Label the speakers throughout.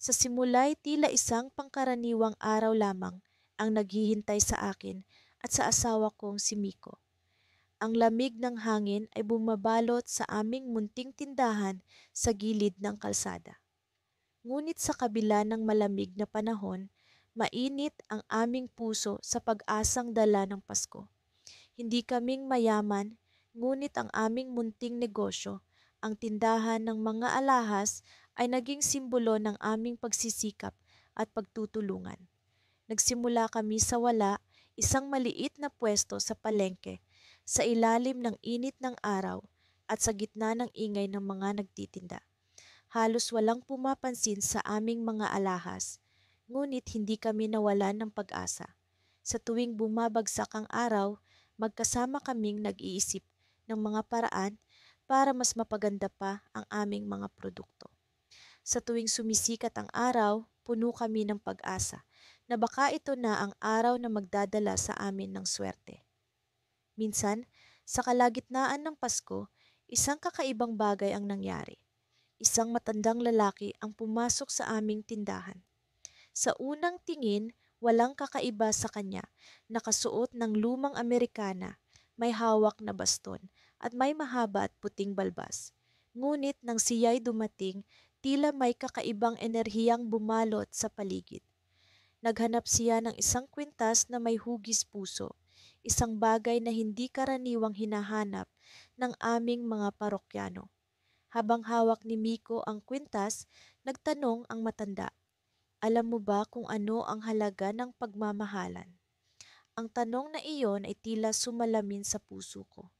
Speaker 1: Sa simula'y tila isang pangkaraniwang araw lamang ang naghihintay sa akin at sa asawa kong si Miko. Ang lamig ng hangin ay bumabalot sa aming munting tindahan sa gilid ng kalsada. Ngunit sa kabila ng malamig na panahon, mainit ang aming puso sa pag-asang dala ng Pasko. Hindi kaming mayaman, ngunit ang aming munting negosyo, ang tindahan ng mga alahas, ay naging simbolo ng aming pagsisikap at pagtutulungan. Nagsimula kami sa wala, isang maliit na pwesto sa palengke, sa ilalim ng init ng araw at sa gitna ng ingay ng mga nagtitinda. Halos walang pumapansin sa aming mga alahas, ngunit hindi kami nawalan ng pag-asa. Sa tuwing bumabagsak ang araw, magkasama kaming nag-iisip ng mga paraan para mas mapaganda pa ang aming mga produkto. Sa tuwing sumisikat ang araw, puno kami ng pag-asa na baka ito na ang araw na magdadala sa amin ng swerte. Minsan, sa kalagitnaan ng Pasko, isang kakaibang bagay ang nangyari. Isang matandang lalaki ang pumasok sa aming tindahan. Sa unang tingin, walang kakaiba sa kanya. Nakasuot ng lumang Amerikana, may hawak na baston, at may mahaba at puting balbas. Ngunit nang siya'y dumating, tila may kakaibang enerhiyang bumalot sa paligid. Naghanap siya ng isang kwintas na may hugis puso, isang bagay na hindi karaniwang hinahanap ng aming mga parokyano. Habang hawak ni Miko ang kwintas, nagtanong ang matanda, "Alam mo ba kung ano ang halaga ng pagmamahalan?" Ang tanong na iyon ay tila sumalamin sa puso ko.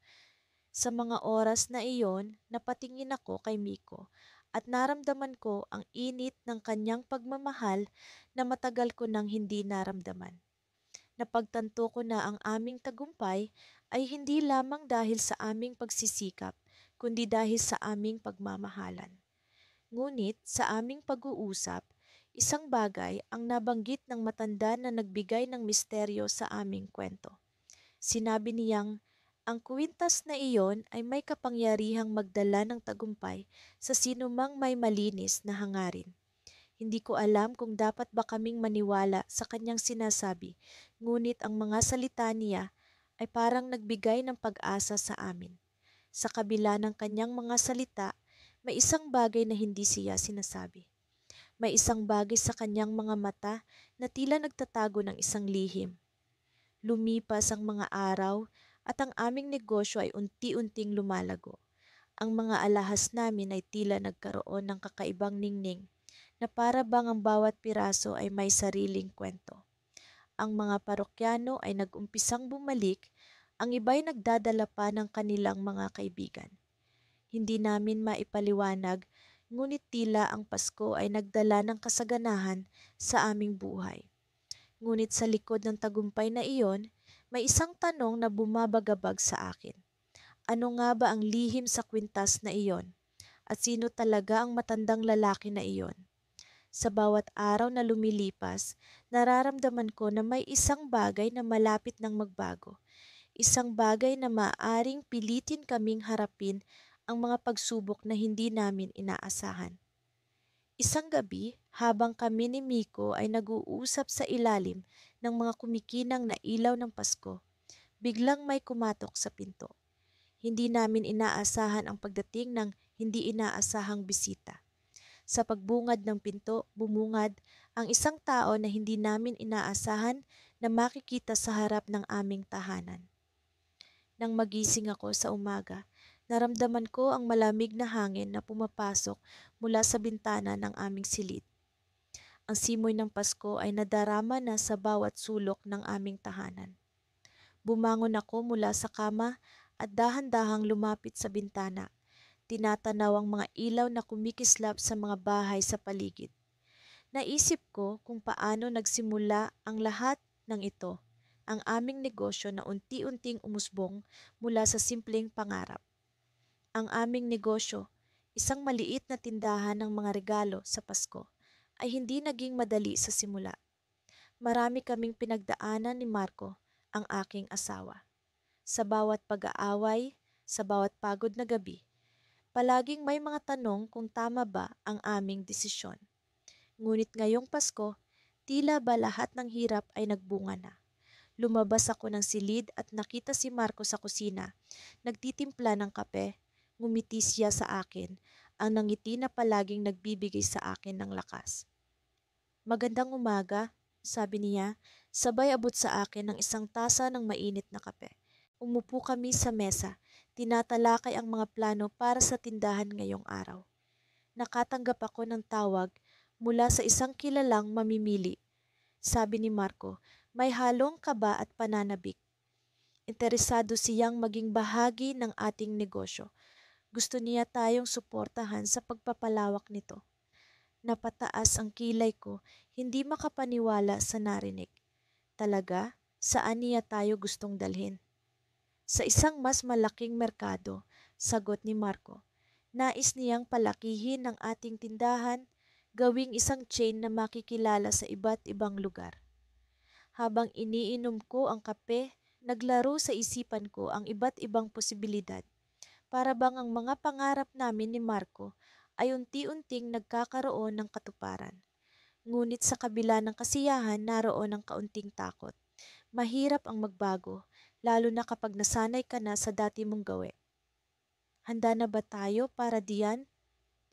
Speaker 1: Sa mga oras na iyon, napatingin ako kay Miko at naramdaman ko ang init ng kanyang pagmamahal na matagal ko nang hindi naramdaman. Napagtanto ko na ang aming tagumpay ay hindi lamang dahil sa aming pagsisikap, kundi dahil sa aming pagmamahalan. Ngunit sa aming pag-uusap, isang bagay ang nabanggit ng matanda na nagbigay ng misteryo sa aming kwento. Sinabi niyang, ang kwintas na iyon ay may kapangyarihang magdala ng tagumpay sa sinumang may malinis na hangarin. Hindi ko alam kung dapat ba kaming maniwala sa kanyang sinasabi, ngunit ang mga salita niya ay parang nagbigay ng pag-asa sa amin. Sa kabila ng kanyang mga salita, may isang bagay na hindi siya sinasabi. May isang bagay sa kanyang mga mata na tila nagtatago ng isang lihim. Lumipas ang mga araw at ang aming negosyo ay unti-unting lumalago. Ang mga alahas namin ay tila nagkaroon ng kakaibang ningning na para bang ang bawat piraso ay may sariling kwento. Ang mga parokyano ay nag-umpisang bumalik, ang iba'y nagdadala pa ng kanilang mga kaibigan. Hindi namin maipaliwanag, ngunit tila ang Pasko ay nagdala ng kasaganahan sa aming buhay. Ngunit sa likod ng tagumpay na iyon, may isang tanong na bumabagabag sa akin. Ano nga ba ang lihim sa kwintas na iyon? At sino talaga ang matandang lalaki na iyon? Sa bawat araw na lumilipas, nararamdaman ko na may isang bagay na malapit ng magbago. Isang bagay na maaaring pilitin kaming harapin ang mga pagsubok na hindi namin inaasahan. Isang gabi, habang kami ni Miko ay nag-uusap sa ilalim ng mga kumikinang na ilaw ng Pasko, biglang may kumatok sa pinto. Hindi namin inaasahan ang pagdating ng hindi inaasahang bisita. Sa pagbungad ng pinto, bumungad ang isang tao na hindi namin inaasahan na makikita sa harap ng aming tahanan. Nang magising ako sa umaga, naramdaman ko ang malamig na hangin na pumapasok mula sa bintana ng aming silid. Ang simoy ng Pasko ay nadarama na sa bawat sulok ng aming tahanan. Bumangon ako mula sa kama at dahan-dahang lumapit sa bintana. Tinatanaw ang mga ilaw na kumikislap sa mga bahay sa paligid. Naisip ko kung paano nagsimula ang lahat ng ito, ang aming negosyo na unti-unting umusbong mula sa simpleng pangarap. Ang aming negosyo, isang maliit na tindahan ng mga regalo sa Pasko, ay hindi naging madali sa simula. Marami kaming pinagdaanan ni Marco, ang aking asawa. Sa bawat pag-aaway, sa bawat pagod na gabi, palaging may mga tanong kung tama ba ang aming desisyon. Ngunit ngayong Pasko, tila ba lahat ng hirap ay nagbunga na. Lumabas ako ng silid at nakita si Marco sa kusina. Nagtitimpla ng kape. Ngumiti siya sa akin, ang nangiti na palaging nagbibigay sa akin ng lakas. Magandang umaga, sabi niya, sabay abot sa akin ng isang tasa ng mainit na kape. Umupo kami sa mesa, tinatalakay ang mga plano para sa tindahan ngayong araw. Nakatanggap ako ng tawag mula sa isang kilalang mamimili. Sabi ni Marco, may halong kaba at pananabik. Interesado siyang maging bahagi ng ating negosyo. Gusto niya tayong suportahan sa pagpapalawak nito. Napataas ang kilay ko, hindi makapaniwala sa narinig. Talaga? Saan niya tayo gustong dalhin? Sa isang mas malaking merkado, sagot ni Marco. Nais niyang palakihin ang ating tindahan, gawing isang chain na makikilala sa iba't ibang lugar. Habang iniinom ko ang kape, naglaro sa isipan ko ang iba't ibang posibilidad. Para bang ang mga pangarap namin ni Marco ay unti-unting nagkakaroon ng katuparan. Ngunit sa kabila ng kasiyahan, naroon ang kaunting takot. Mahirap ang magbago, lalo na kapag nasanay ka na sa dati mong gawi. Handa na ba tayo para diyan?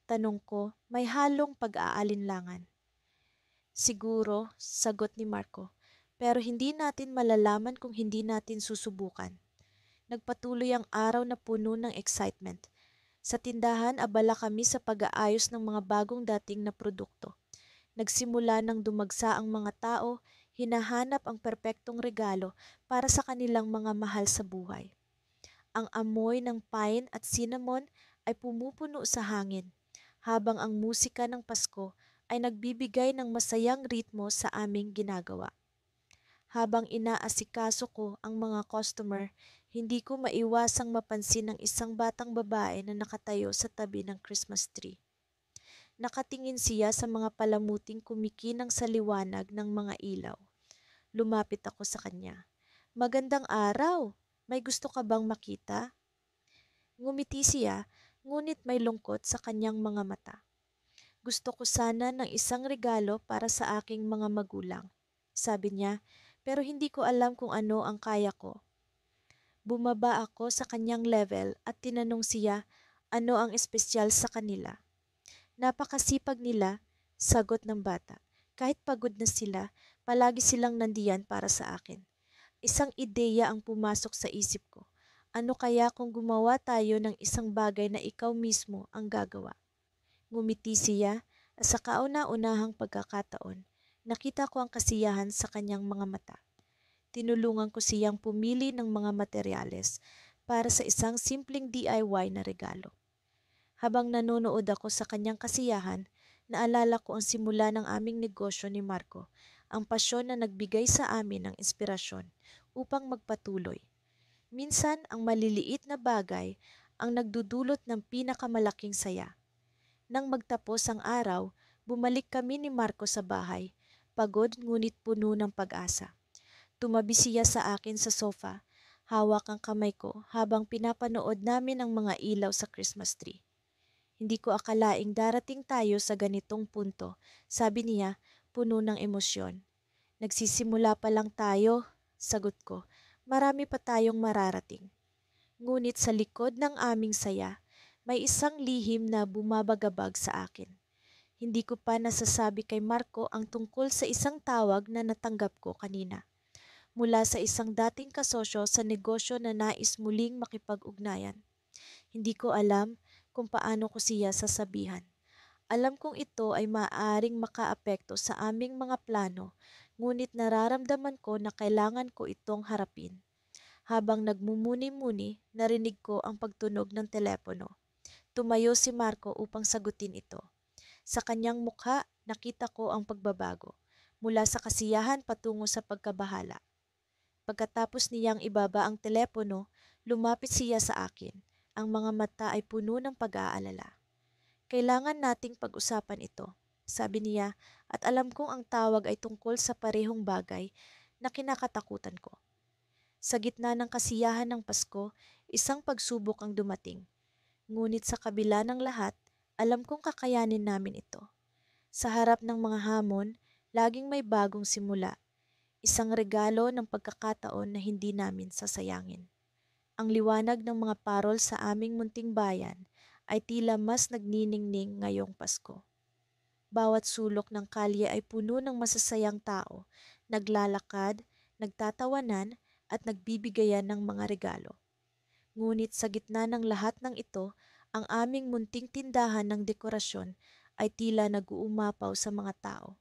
Speaker 1: Tanong ko, may halong pag-aalinlangan. Siguro, sagot ni Marco, pero hindi natin malalaman kung hindi natin susubukan. Nagpatuloy ang araw na puno ng excitement. Sa tindahan, abala kami sa pag-aayos ng mga bagong dating na produkto. Nagsimula nang dumagsa ang mga tao, hinahanap ang perpektong regalo para sa kanilang mga mahal sa buhay. Ang amoy ng pine at cinnamon ay pumupuno sa hangin, habang ang musika ng Pasko ay nagbibigay ng masayang ritmo sa aming ginagawa. Habang inaasikaso ko ang mga customer, hindi ko maiwasang mapansin ang isang batang babae na nakatayo sa tabi ng Christmas tree. Nakatingin siya sa mga palamuting kumikinang sa liwanag ng mga ilaw. Lumapit ako sa kanya. Magandang araw! May gusto ka bang makita? Ngumiti siya, ngunit may lungkot sa kanyang mga mata. Gusto ko sana ng isang regalo para sa aking mga magulang. Sabi niya, pero hindi ko alam kung ano ang kaya ko. Bumaba ako sa kanyang level at tinanong siya ano ang espesyal sa kanila. Napakasipag nila, sagot ng bata. Kahit pagod na sila, palagi silang nandiyan para sa akin. Isang ideya ang pumasok sa isip ko. Ano kaya kung gumawa tayo ng isang bagay na ikaw mismo ang gagawa? Ngumiti siya at sa kauna-unahang pagkakataon, nakita ko ang kasiyahan sa kanyang mga mata. Tinulungan ko siyang pumili ng mga materyales para sa isang simpleng DIY na regalo. Habang nanonood ako sa kanyang kasiyahan, naalala ko ang simula ng aming negosyo ni Marco, ang pasyon na nagbigay sa amin ng inspirasyon upang magpatuloy. Minsan, ang maliliit na bagay ang nagdudulot ng pinakamalaking saya. Nang magtapos ang araw, bumalik kami ni Marco sa bahay, pagod ngunit puno ng pag-asa. Tumabi siya sa akin sa sofa, hawak ang kamay ko habang pinapanood namin ang mga ilaw sa Christmas tree. Hindi ko akalaing darating tayo sa ganitong punto, sabi niya, puno ng emosyon. Nagsisimula pa lang tayo, sagot ko. Marami pa tayong mararating. Ngunit sa likod ng aming saya, may isang lihim na bumabagabag sa akin. Hindi ko pa nasasabi kay Marco ang tungkol sa isang tawag na natanggap ko kanina. Mula sa isang dating kasosyo sa negosyo na nais muling makipag-ugnayan. Hindi ko alam kung paano ko siya sasabihan. Alam kong ito ay maaaring makaapekto sa aming mga plano, ngunit nararamdaman ko na kailangan ko itong harapin. Habang nagmumuni-muni, narinig ko ang pagtunog ng telepono. Tumayo si Marco upang sagutin ito. Sa kanyang mukha, nakita ko ang pagbabago, mula sa kasiyahan patungo sa pagkabahala. Pagkatapos niyang ibaba ang telepono, lumapit siya sa akin. Ang mga mata ay puno ng pag-aalala. Kailangan nating pag-usapan ito, sabi niya, at alam kong ang tawag ay tungkol sa parehong bagay na kinakatakutan ko. Sa gitna ng kasiyahan ng Pasko, isang pagsubok ang dumating. Ngunit sa kabila ng lahat, alam kong kakayanin namin ito. Sa harap ng mga hamon, laging may bagong simula, isang regalo ng pagkakataon na hindi namin sasayangin. Ang liwanag ng mga parol sa aming munting bayan ay tila mas nagniningning ngayong Pasko. Bawat sulok ng kalye ay puno ng masasayang tao, naglalakad, nagtatawanan at nagbibigayan ng mga regalo. Ngunit sa gitna ng lahat ng ito, ang aming munting tindahan ng dekorasyon ay tila nag-uumapaw sa mga tao.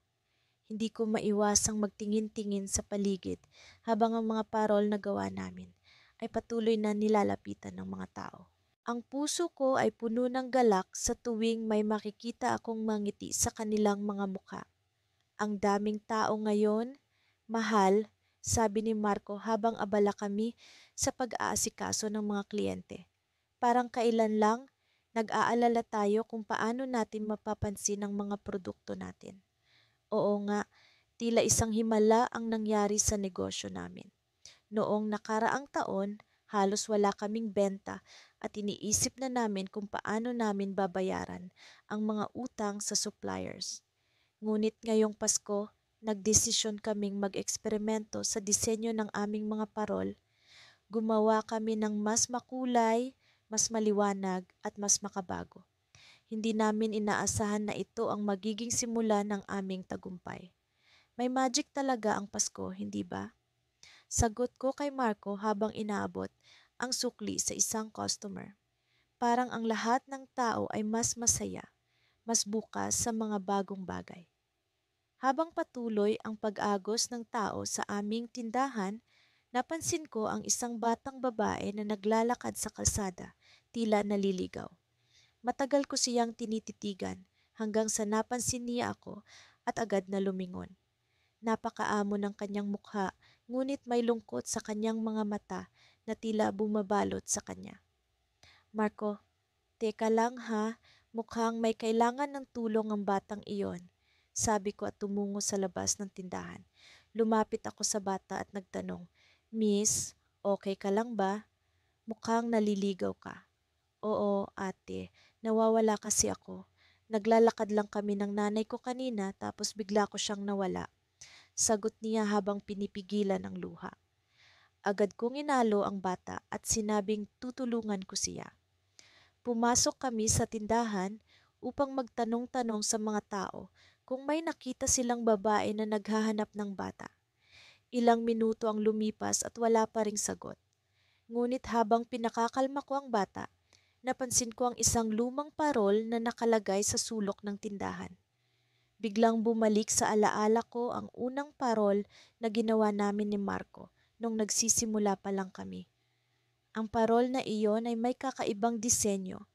Speaker 1: Hindi ko maiwasang magtingin-tingin sa paligid habang ang mga parol na gawa namin ay patuloy na nilalapitan ng mga tao. Ang puso ko ay puno ng galak sa tuwing may makikita akong mangiti sa kanilang mga mukha. Ang daming tao ngayon, mahal, sabi ni Marco habang abala kami sa pag-aasikaso ng mga kliyente. Parang kailan lang, nag-aalala tayo kung paano natin mapapansin ang mga produkto natin. Oo nga, tila isang himala ang nangyari sa negosyo namin. Noong nakaraang taon, halos wala kaming benta at iniisip na namin kung paano namin babayaran ang mga utang sa suppliers. Ngunit ngayong Pasko, nagdesisyon kaming mag-eksperimento sa disenyo ng aming mga parol. Gumawa kami ng mas makulay, mas maliwanag at mas makabago. Hindi namin inaasahan na ito ang magiging simula ng aming tagumpay. May magic talaga ang Pasko, hindi ba? Sagot ko kay Marco habang inaabot ang sukli sa isang customer. Parang ang lahat ng tao ay mas masaya, mas bukas sa mga bagong bagay. Habang patuloy ang pag-agos ng tao sa aming tindahan, napansin ko ang isang batang babae na naglalakad sa kalsada, tila naliligaw. Matagal ko siyang tinititigan hanggang sa napansin niya ako at agad na lumingon. Napakaamo ng kanyang mukha, ngunit may lungkot sa kanyang mga mata na tila bumabalot sa kanya. Marco, teka lang ha, mukhang may kailangan ng tulong ang batang iyon, sabi ko at tumungo sa labas ng tindahan. Lumapit ako sa bata at nagtanong, Miss, okay ka lang ba? Mukhang naliligaw ka. Oo, ate, nawawala kasi ako. Naglalakad lang kami ng nanay ko kanina tapos bigla ko siyang nawala. Sagot niya habang pinipigilan ang luha. Agad kong inalo ang bata at sinabing tutulungan ko siya. Pumasok kami sa tindahan upang magtanong-tanong sa mga tao kung may nakita silang babae na naghahanap ng bata. Ilang minuto ang lumipas at wala pa ring sagot. Ngunit habang pinakakalma ko ang bata, napansin ko ang isang lumang parol na nakalagay sa sulok ng tindahan. Biglang bumalik sa alaala ko ang unang parol na ginawa namin ni Marco nung nagsisimula pa lang kami. Ang parol na iyon ay may kakaibang disenyo.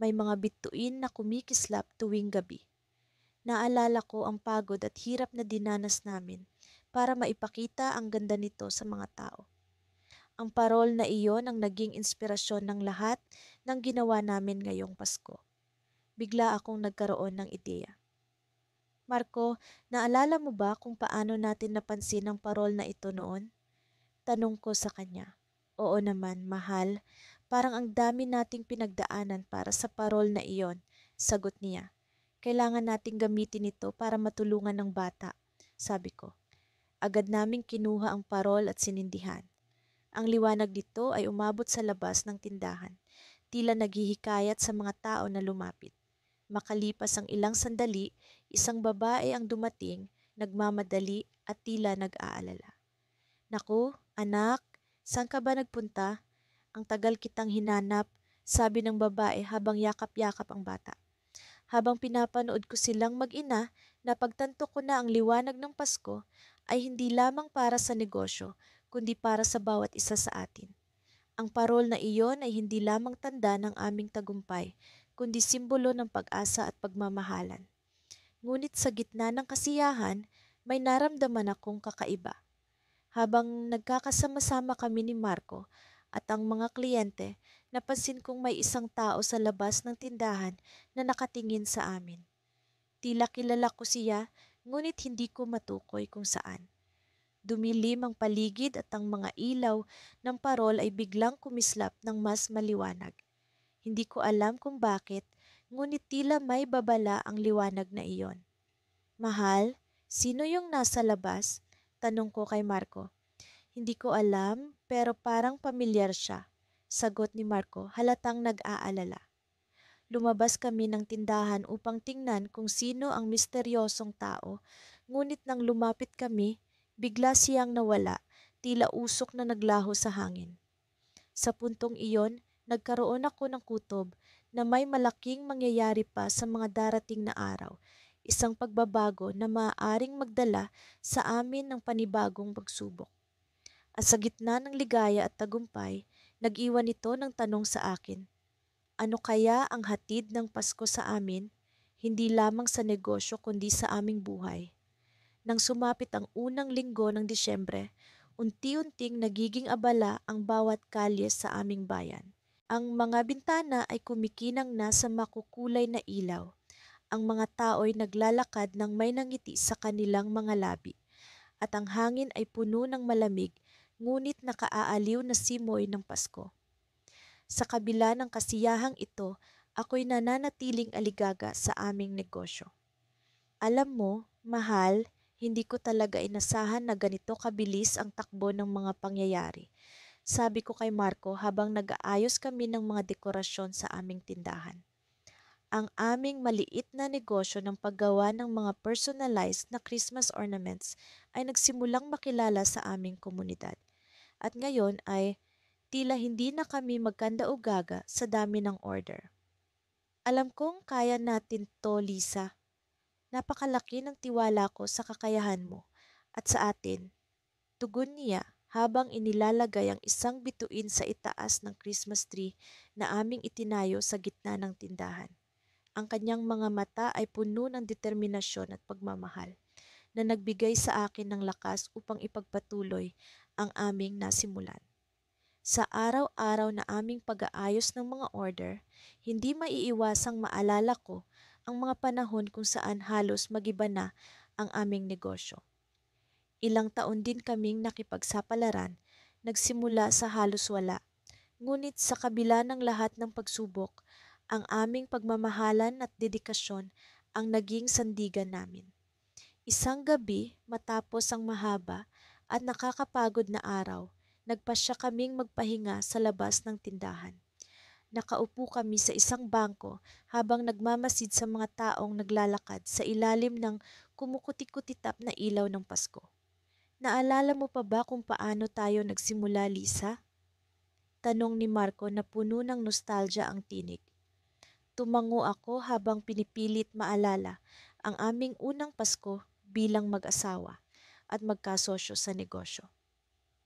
Speaker 1: May mga bituin na kumikislap tuwing gabi. Naalala ko ang pagod at hirap na dinanas namin para maipakita ang ganda nito sa mga tao. Ang parol na iyon ang naging inspirasyon ng lahat ng ginawa namin ngayong Pasko. Bigla akong nagkaroon ng ideya. Marco, naalala mo ba kung paano natin napansin ang parol na ito noon? Tanong ko sa kanya. Oo naman, mahal. Parang ang dami nating pinagdaanan para sa parol na iyon, sagot niya. Kailangan nating gamitin ito para matulungan ng bata, sabi ko. Agad naming kinuha ang parol at sinindihan. Ang liwanag dito ay umabot sa labas ng tindahan, tila naghihikayat sa mga tao na lumapit. Makalipas ang ilang sandali, isang babae ang dumating, nagmamadali at tila nag-aalala. Naku, anak, saan ka ba nagpunta? Ang tagal kitang hinanap, sabi ng babae habang yakap-yakap ang bata. Habang pinapanood ko silang mag-ina, napagtanto ko na ang liwanag ng Pasko ay hindi lamang para sa negosyo, kundi para sa bawat isa sa atin. Ang parol na iyon ay hindi lamang tanda ng aming tagumpay, kundi simbolo ng pag-asa at pagmamahalan. Ngunit sa gitna ng kasiyahan, may naramdaman akong kakaiba. Habang nagkakasama-sama kami ni Marco at ang mga kliyente, napansin kong may isang tao sa labas ng tindahan na nakatingin sa amin. Tila kilala ko siya, ngunit hindi ko matukoy kung saan. Dumilim ang paligid at ang mga ilaw ng parol ay biglang kumislap ng mas maliwanag. Hindi ko alam kung bakit, ngunit tila may babala ang liwanag na iyon. Mahal, sino yung nasa labas? Tanong ko kay Marco. Hindi ko alam, pero parang pamilyar siya. Sagot ni Marco, halatang nag-aalala. Lumabas kami ng tindahan upang tingnan kung sino ang misteryosong tao, ngunit nang lumapit kami, bigla siyang nawala, tila usok na naglaho sa hangin. Sa puntong iyon, nagkaroon ako ng kutob na may malaking mangyayari pa sa mga darating na araw, isang pagbabago na maaaring magdala sa amin ng panibagong pagsubok. At sa gitna ng ligaya at tagumpay, nag-iwan ito ng tanong sa akin. Ano kaya ang hatid ng Pasko sa amin, hindi lamang sa negosyo kundi sa aming buhay? Nang sumapit ang unang linggo ng Disyembre, unti-unting nagiging abala ang bawat kalye sa aming bayan. Ang mga bintana ay kumikinang na sa makukulay na ilaw. Ang mga tao'y naglalakad ng may nangiti sa kanilang mga labi. At ang hangin ay puno ng malamig, ngunit nakaaaliw na simoy ng Pasko. Sa kabila ng kasiyahang ito, ako'y nananatiling aligaga sa aming negosyo. Alam mo, mahal, hindi ko talaga inasahan na ganito kabilis ang takbo ng mga pangyayari. Sabi ko kay Marco habang nag-aayos kami ng mga dekorasyon sa aming tindahan. Ang aming maliit na negosyo ng paggawa ng mga personalized na Christmas ornaments ay nagsimulang makilala sa aming komunidad. At ngayon ay tila hindi na kami magkanda-ugaga sa dami ng order. Alam kong kaya natin to, Lisa. Napakalaki ng tiwala ko sa kakayahan mo at sa atin. Tugon niya habang inilalagay ang isang bituin sa itaas ng Christmas tree na aming itinayo sa gitna ng tindahan. Ang kanyang mga mata ay puno ng determinasyon at pagmamahal na nagbigay sa akin ng lakas upang ipagpatuloy ang aming nasimulan. Sa araw-araw na aming pag-aayos ng mga order, hindi maiiwasang maalala ko ang mga panahon kung saan halos magiba na ang aming negosyo. Ilang taon din kaming nakipagsapalaran, nagsimula sa halos wala. Ngunit sa kabila ng lahat ng pagsubok, ang aming pagmamahalan at dedikasyon ang naging sandigan namin. Isang gabi matapos ang mahaba at nakakapagod na araw, nagpasya kaming magpahinga sa labas ng tindahan. Nakaupo kami sa isang bangko habang nagmamasid sa mga taong naglalakad sa ilalim ng kumukuti-kutitap na ilaw ng Pasko. Naalala mo pa ba kung paano tayo nagsimula, Lisa? Tanong ni Marco na puno ng nostalgia ang tinig. Tumango ako habang pinipilit maalala ang aming unang Pasko bilang mag-asawa at magkasosyo sa negosyo.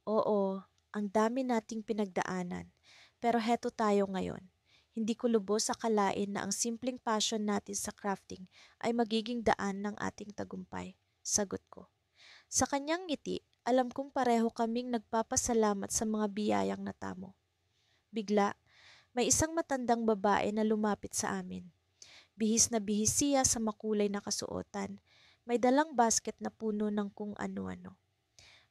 Speaker 1: Oo, ang dami nating pinagdaanan, pero heto tayo ngayon. Hindi ko lubos akalain na ang simpleng passion natin sa crafting ay magiging daan ng ating tagumpay, sagot ko. Sa kanyang ngiti, alam kong pareho kaming nagpapasalamat sa mga biyayang natamo. Bigla, may isang matandang babae na lumapit sa amin. Bihis na bihis siya sa makulay na kasuotan. May dalang basket na puno ng kung ano-ano.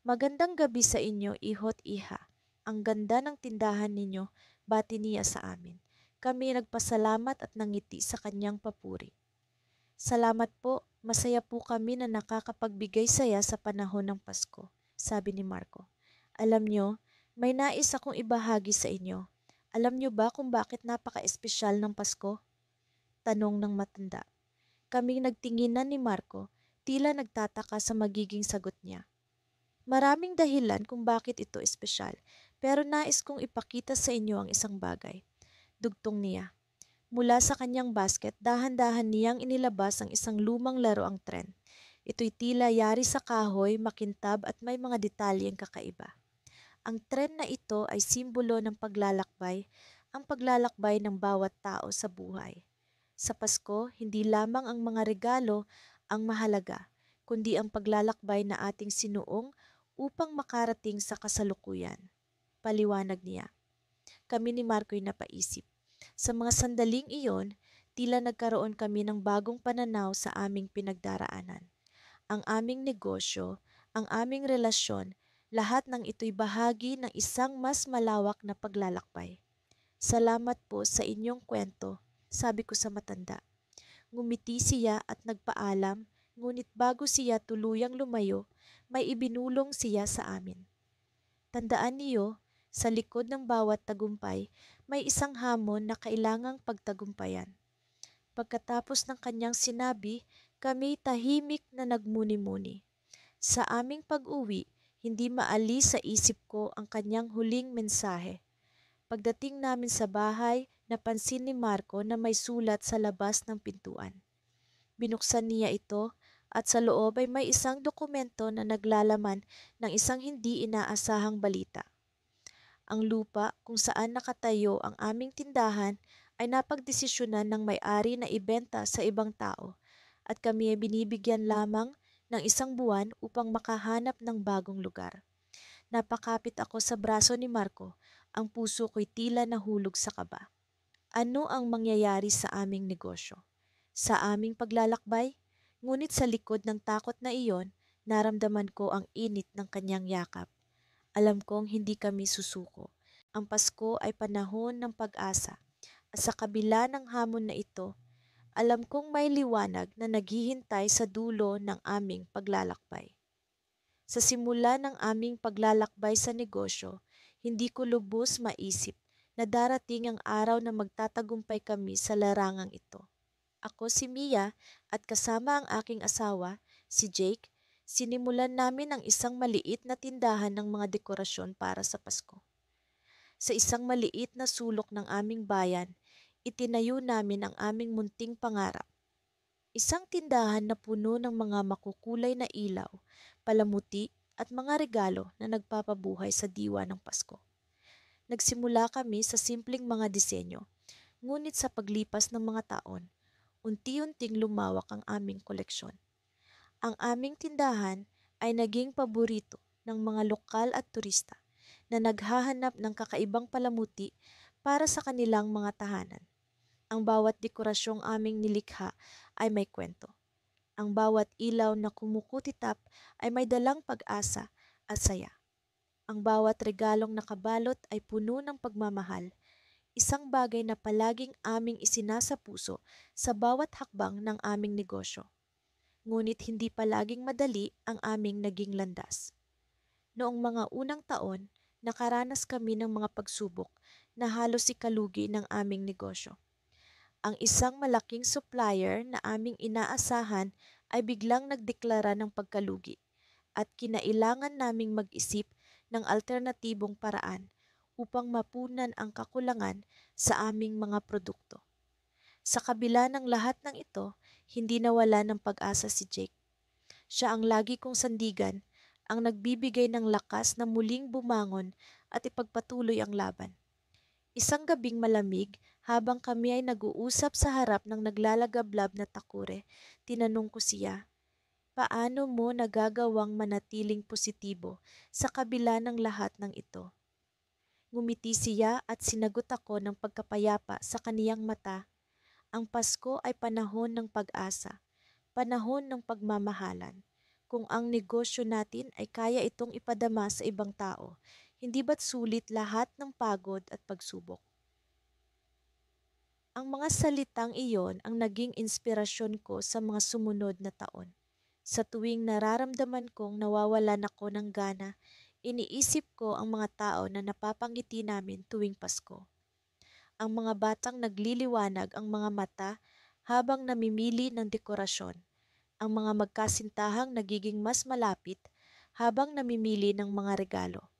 Speaker 1: Magandang gabi sa inyo, ihot iha. Ang ganda ng tindahan ninyo, bati niya sa amin. Kami nagpasalamat at nangiti sa kanyang papuri. Salamat po, masaya po kami na nakakapagbigay saya sa panahon ng Pasko, sabi ni Marco. Alam nyo, may nais akong ibahagi sa inyo. Alam nyo ba kung bakit napaka-espesyal ng Pasko? Tanong ng matanda. Kaming nagtinginan ni Marco, tila nagtataka sa magiging sagot niya. Maraming dahilan kung bakit ito espesyal, pero nais kong ipakita sa inyo ang isang bagay. Dugtong niya. Mula sa kanyang basket, dahan-dahan niyang inilabas ang isang lumang laroang tren. Ito'y tila yari sa kahoy, makintab at may mga detalyeng kakaiba. Ang tren na ito ay simbolo ng paglalakbay, ang paglalakbay ng bawat tao sa buhay. Sa Pasko, hindi lamang ang mga regalo ang mahalaga, kundi ang paglalakbay na ating sinuong upang makarating sa kasalukuyan. Paliwanag niya. Kami ni Marco'y napaisip. Sa mga sandaling iyon, tila nagkaroon kami ng bagong pananaw sa aming pinagdaraanan. Ang aming negosyo, ang aming relasyon, lahat ng ito'y bahagi ng isang mas malawak na paglalakbay. Salamat po sa inyong kwento, sabi ko sa matanda. Ngumiti siya at nagpaalam, Ngunit bago siya tuluyang lumayo, may ibinulong siya sa amin. Tandaan niyo, sa likod ng bawat tagumpay, may isang hamon na kailangang pagtagumpayan. Pagkatapos ng kanyang sinabi, kami tahimik na nagmuni-muni. Sa aming pag-uwi, hindi maalis sa isip ko ang kanyang huling mensahe. Pagdating namin sa bahay, napansin ni Marco na may sulat sa labas ng pintuan. Binuksan niya ito at sa loob ay may isang dokumento na naglalaman ng isang hindi inaasahang balita. Ang lupa kung saan nakatayo ang aming tindahan ay napagdesisyonan ng may-ari na ibenta sa ibang tao at kami ay binibigyan lamang ng isang buwan upang makahanap ng bagong lugar. Napakapit ako sa braso ni Marco, ang puso ko'y tila nahulog sa kaba. Ano ang mangyayari sa aming negosyo? Sa aming paglalakbay? Ngunit sa likod ng takot na iyon, naramdaman ko ang init ng kanyang yakap. Alam kong hindi kami susuko. Ang Pasko ay panahon ng pag-asa. At sa kabila ng hamon na ito, alam kong may liwanag na naghihintay sa dulo ng aming paglalakbay. Sa simula ng aming paglalakbay sa negosyo, hindi ko lubos maisip na darating ang araw na magtatagumpay kami sa larangang ito. Ako si Mia at kasama ang aking asawa, si Jake, sinimulan namin ang isang maliit na tindahan ng mga dekorasyon para sa Pasko. Sa isang maliit na sulok ng aming bayan, itinayo namin ang aming munting pangarap. Isang tindahan na puno ng mga makukulay na ilaw, palamuti at mga regalo na nagpapabuhay sa diwa ng Pasko. Nagsimula kami sa simpleng mga disenyo, ngunit sa paglipas ng mga taon, unti-unting lumawak ang aming koleksyon. Ang aming tindahan ay naging paborito ng mga lokal at turista na naghahanap ng kakaibang palamuti para sa kanilang mga tahanan. Ang bawat dekorasyong aming nilikha ay may kwento. Ang bawat ilaw na kumukutitap ay may dalang pag-asa at saya. Ang bawat regalong nakabalot ay puno ng pagmamahal, isang bagay na palaging aming isinasapuso sa bawat hakbang ng aming negosyo. Ngunit hindi palaging madali ang aming naging landas. Noong mga unang taon, nakaranas kami ng mga pagsubok na halos ikalugi ng aming negosyo. Ang isang malaking supplier na aming inaasahan ay biglang nagdeklara ng pagkalugi at kinailangan naming mag-isip ng alternatibong paraan upang mapunan ang kakulangan sa aming mga produkto. Sa kabila ng lahat ng ito, hindi nawala ng pag-asa si Jake. Siya ang lagi kong sandigan, ang nagbibigay ng lakas na muling bumangon at ipagpatuloy ang laban. Isang gabing malamig, habang kami ay nag-uusap sa harap ng naglalagablab na takure, tinanong ko siya, paano mo nagagawang manatiling positibo sa kabila ng lahat ng ito? Ngumiti siya at sinagot ako ng pagkapayapa sa kaniyang mata, ang Pasko ay panahon ng pag-asa, panahon ng pagmamahalan. Kung ang negosyo natin ay kaya itong ipadama sa ibang tao, hindi ba't sulit lahat ng pagod at pagsubok? Ang mga salitang iyon ang naging inspirasyon ko sa mga sumunod na taon. Sa tuwing nararamdaman kong nawawalan ako ng gana, iniisip ko ang mga tao na napapangiti namin tuwing Pasko. Ang mga batang nagliliwanag ang mga mata habang namimili ng dekorasyon. Ang mga magkasintahang nagiging mas malapit habang namimili ng mga regalo.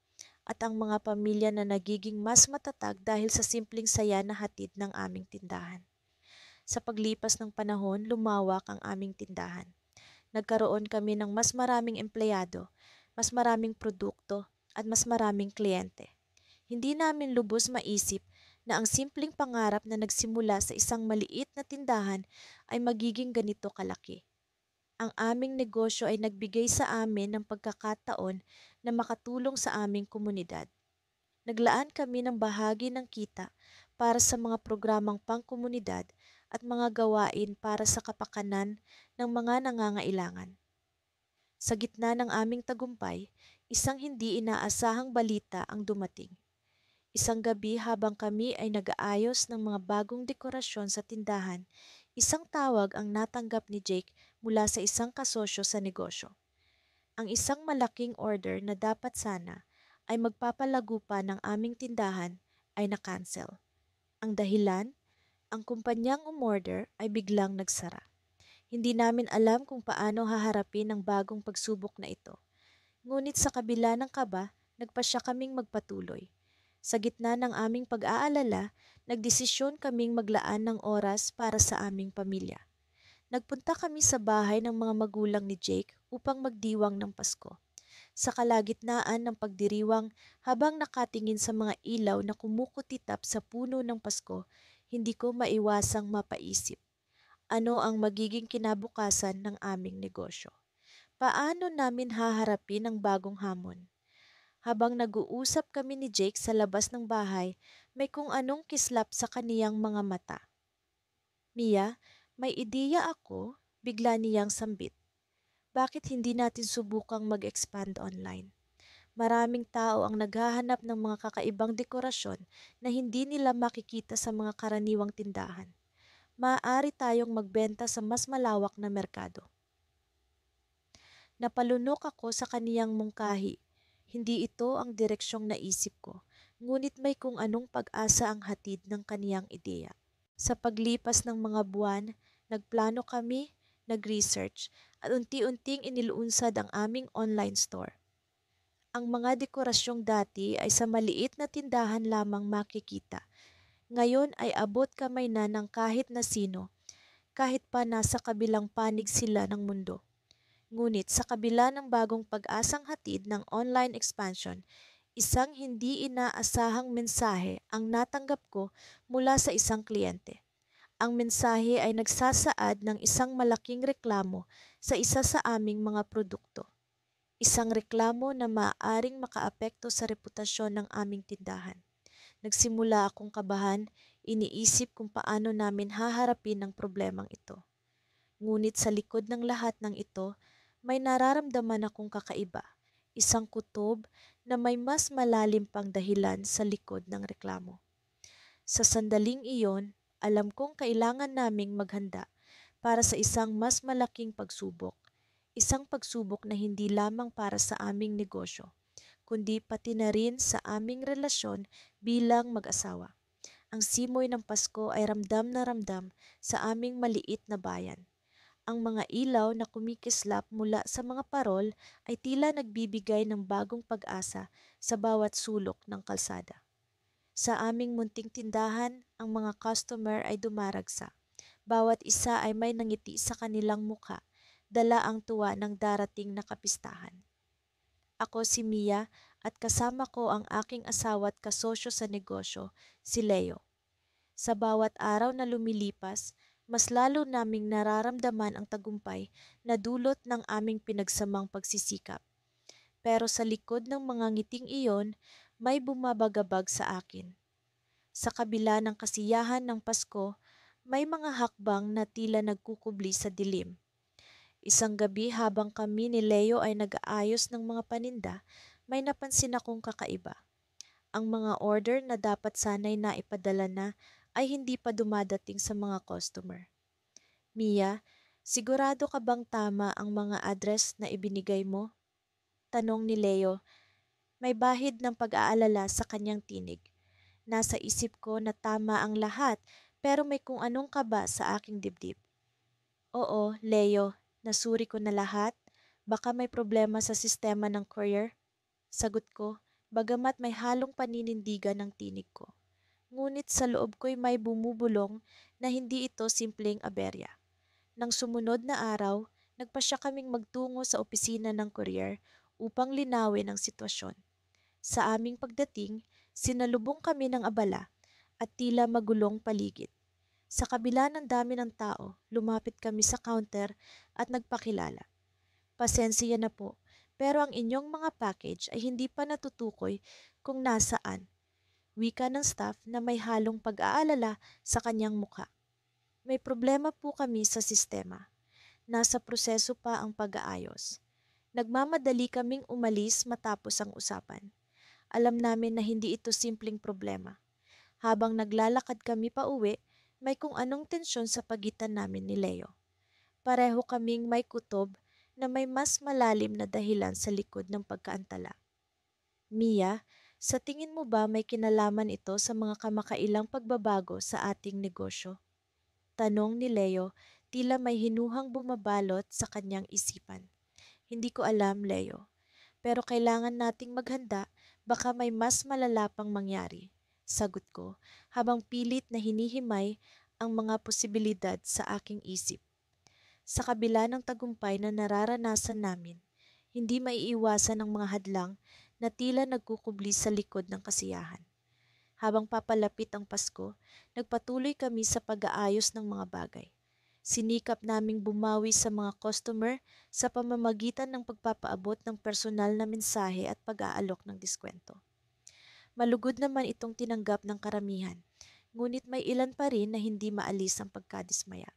Speaker 1: At ang mga pamilya na nagiging mas matatag dahil sa simpleng saya na hatid ng aming tindahan. Sa paglipas ng panahon, lumawak ang aming tindahan. Nagkaroon kami ng mas maraming empleyado, mas maraming produkto, at mas maraming kliyente. Hindi namin lubos maisip na ang simpleng pangarap na nagsimula sa isang maliit na tindahan ay magiging ganito kalaki. Ang aming negosyo ay nagbigay sa amin ng pagkakataon na makatulong sa aming komunidad. Naglaan kami ng bahagi ng kita para sa mga programang pangkomunidad at mga gawain para sa kapakanan ng mga nangangailangan. Sa gitna ng aming tagumpay, isang hindi inaasahang balita ang dumating. Isang gabi habang kami ay nag-aayos ng mga bagong dekorasyon sa tindahan, Isang tawag ang natanggap ni Jake mula sa isang kasosyo sa negosyo. Ang isang malaking order na dapat sana ay magpapalago pa ng aming tindahan ay na-cancel. Ang dahilan, ang kumpanyang umorder ay biglang nagsara. Hindi namin alam kung paano haharapin ang bagong pagsubok na ito. Ngunit sa kabila ng kaba, nagpasya kaming magpatuloy. Sa gitna ng aming pag-aalala, nagdesisyon kaming maglaan ng oras para sa aming pamilya. Nagpunta kami sa bahay ng mga magulang ni Jake upang magdiwang ng Pasko. Sa kalagitnaan ng pagdiriwang, habang nakatingin sa mga ilaw na kumukutitap sa puno ng Pasko, hindi ko maiwasang mapaisip. Ano ang magiging kinabukasan ng aming negosyo? Paano namin haharapin ang bagong hamon? Habang nag-uusap kami ni Jake sa labas ng bahay, may kung anong kislap sa kaniyang mga mata. Mia, may ideya ako, bigla niyang sambit. Bakit hindi natin subukang mag-expand online? Maraming tao ang naghahanap ng mga kakaibang dekorasyon na hindi nila makikita sa mga karaniwang tindahan. Maaari tayong magbenta sa mas malawak na merkado. Napalunok ako sa kaniyang mungkahi. Hindi ito ang direksyong naisip ko, ngunit may kung anong pag-asa ang hatid ng kaniyang ideya. Sa paglipas ng mga buwan, nagplano kami, nag-research, at unti-unting iniluunsad ang aming online store. Ang mga dekorasyong dati ay sa maliit na tindahan lamang makikita. Ngayon ay abot kamay na ng kahit na sino, kahit pa nasa kabilang panig sila ng mundo. Ngunit sa kabila ng bagong pag-asang hatid ng online expansion, isang hindi inaasahang mensahe ang natanggap ko mula sa isang kliyente. Ang mensahe ay nagsasaad ng isang malaking reklamo sa isa sa aming mga produkto. Isang reklamo na maaaring makaapekto sa reputasyon ng aming tindahan. Nagsimula akong kabahan, iniisip kung paano namin haharapin ang problemang ito. Ngunit sa likod ng lahat ng ito, may nararamdaman akong kakaiba. Isang kutob na may mas malalim pang dahilan sa likod ng reklamo. Sa sandaling iyon, alam kong kailangan naming maghanda para sa isang mas malaking pagsubok. Isang pagsubok na hindi lamang para sa aming negosyo, kundi pati na rin sa aming relasyon bilang mag-asawa. Ang simoy ng Pasko ay ramdam na ramdam sa aming maliit na bayan. Ang mga ilaw na kumikislap mula sa mga parol ay tila nagbibigay ng bagong pag-asa sa bawat sulok ng kalsada. Sa aming munting tindahan, ang mga customer ay dumaragsa. Bawat isa ay may nangiti sa kanilang mukha, dala ang tuwa ng darating na kapistahan. Ako si Mia at kasama ko ang aking asawa at kasosyo sa negosyo, si Leo. Sa bawat araw na lumilipas, mas lalo naming nararamdaman ang tagumpay na dulot ng aming pinagsamang pagsisikap. Pero sa likod ng mga ngiting iyon, may bumabagabag sa akin. Sa kabila ng kasiyahan ng Pasko, may mga hakbang na tila nagkukubli sa dilim. Isang gabi habang kami ni Leo ay nag-aayos ng mga paninda, may napansin akong kakaiba. Ang mga order na dapat sanay na ipadala na ay hindi pa dumadating sa mga customer. Mia, sigurado ka bang tama ang mga address na ibinigay mo? Tanong ni Leo, may bahid ng pag-aalala sa kanyang tinig. Nasa isip ko na tama ang lahat pero may kung anong kaba sa aking dibdib. Oo, Leo, nasuri ko na lahat. Baka may problema sa sistema ng courier. Sagot ko, bagamat may halong paninindigan ng tinig ko. Ngunit sa loob ko'y may bumubulong na hindi ito simpleng aberya. Nang sumunod na araw, nagpasya kaming magtungo sa opisina ng courier upang linawin ang sitwasyon. Sa aming pagdating, sinalubong kami ng abala at tila magulong paligid. Sa kabila ng dami ng tao, lumapit kami sa counter at nagpakilala. Pasensya na po, pero ang inyong mga package ay hindi pa natutukoy kung nasaan. Wika ng staff na may halong pag-aalala sa kanyang mukha. May problema po kami sa sistema. Nasa proseso pa ang pag-aayos. Nagmamadali kaming umalis matapos ang usapan. Alam namin na hindi ito simpleng problema. Habang naglalakad kami pa uwi, May kung anong tensyon sa pagitan namin ni Leo. Pareho kaming may kutob na may mas malalim na dahilan sa likod ng pagkaantala. Mia, sa tingin mo ba may kinalaman ito sa mga kamakailang pagbabago sa ating negosyo? Tanong ni Leo, tila may hinuhang bumabalot sa kanyang isipan. Hindi ko alam, Leo. Pero kailangan nating maghanda, baka may mas malala pang mangyari. Sagot ko, habang pilit na hinihimay ang mga posibilidad sa aking isip. Sa kabila ng tagumpay na nararanasan namin, hindi maiiwasan ang mga hadlang na tila nagkukubli sa likod ng kasiyahan. Habang papalapit ang Pasko, nagpatuloy kami sa pag-aayos ng mga bagay. Sinikap naming bumawi sa mga customer sa pamamagitan ng pagpapaabot ng personal na mensahe at pag-aalok ng diskwento. Malugod naman itong tinanggap ng karamihan, ngunit may ilan pa rin na hindi maalis ang pagkadismaya.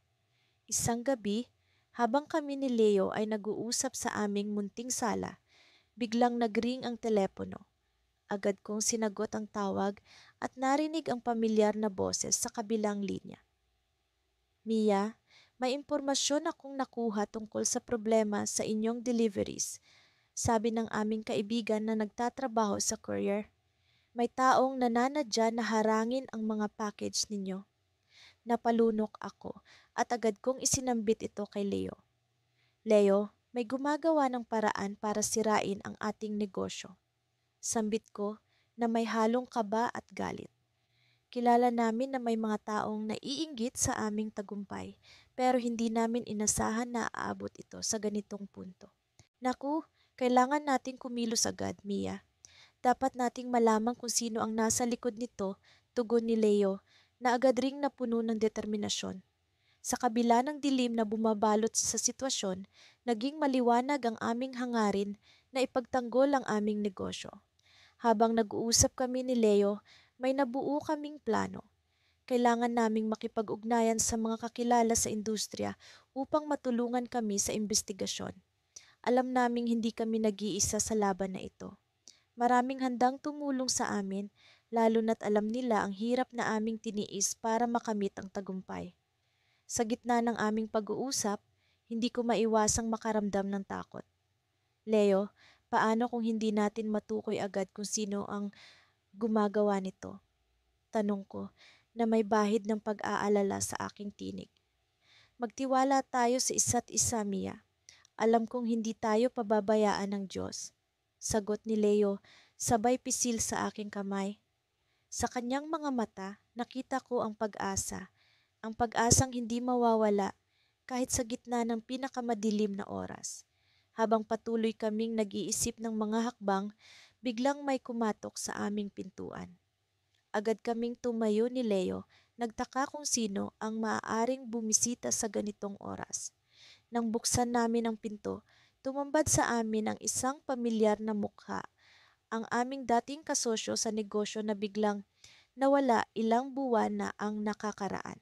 Speaker 1: Isang gabi, habang kami ni Leo ay nag-uusap sa aming munting sala, biglang nagring ang telepono. Agad kong sinagot ang tawag at narinig ang pamilyar na boses sa kabilang linya. Mia, may impormasyon akong nakuha tungkol sa problema sa inyong deliveries, sabi ng aming kaibigan na nagtatrabaho sa courier. May taong nananadya na harangin ang mga package ninyo. Napalunok ako at agad kong isinambit ito kay Leo. Leo, may gumagawa ng paraan para sirain ang ating negosyo. Sambit ko na may halong kaba at galit. Kilala namin na may mga taong naiinggit sa aming tagumpay pero hindi namin inasahan na aabot ito sa ganitong punto. Naku, kailangan nating kumilos agad, Mia. Dapat nating malaman kung sino ang nasa likod nito, tugon ni Leo na agad ring napuno ng determinasyon. Sa kabila ng dilim na bumabalot sa sitwasyon, naging maliwanag ang aming hangarin na ipagtanggol ang aming negosyo. Habang nag-uusap kami ni Leo, may nabuo kaming plano. Kailangan naming makipag-ugnayan sa mga kakilala sa industriya upang matulungan kami sa investigasyon. Alam naming hindi kami nag-iisa sa laban na ito. Maraming handang tumulong sa amin, lalo na't alam nila ang hirap na aming tiniis para makamit ang tagumpay. Sa gitna ng aming pag-uusap, hindi ko maiwasang makaramdam ng takot. Leo, paano kung hindi natin matukoy agad kung sino ang gumagawa nito? Tanong ko na may bahid ng pag-aalala sa aking tinig. Magtiwala tayo sa isa't isa, Mia. Alam kong hindi tayo pababayaan ng Diyos. Sagot ni Leo, sabay pisil sa aking kamay. Sa kanyang mga mata, nakita ko ang pag-asa. Ang pag-asang hindi mawawala kahit sa gitna ng pinakamadilim na oras. Habang patuloy kaming nag-iisip ng mga hakbang, biglang may kumatok sa aming pintuan. Agad kaming tumayo ni Leo, nagtaka kung sino ang maaaring bumisita sa ganitong oras. Nang buksan namin ang pinto, tumambad sa amin ang isang pamilyar na mukha, ang aming dating kasosyo sa negosyo na biglang nawala ilang buwan na ang nakakaraan.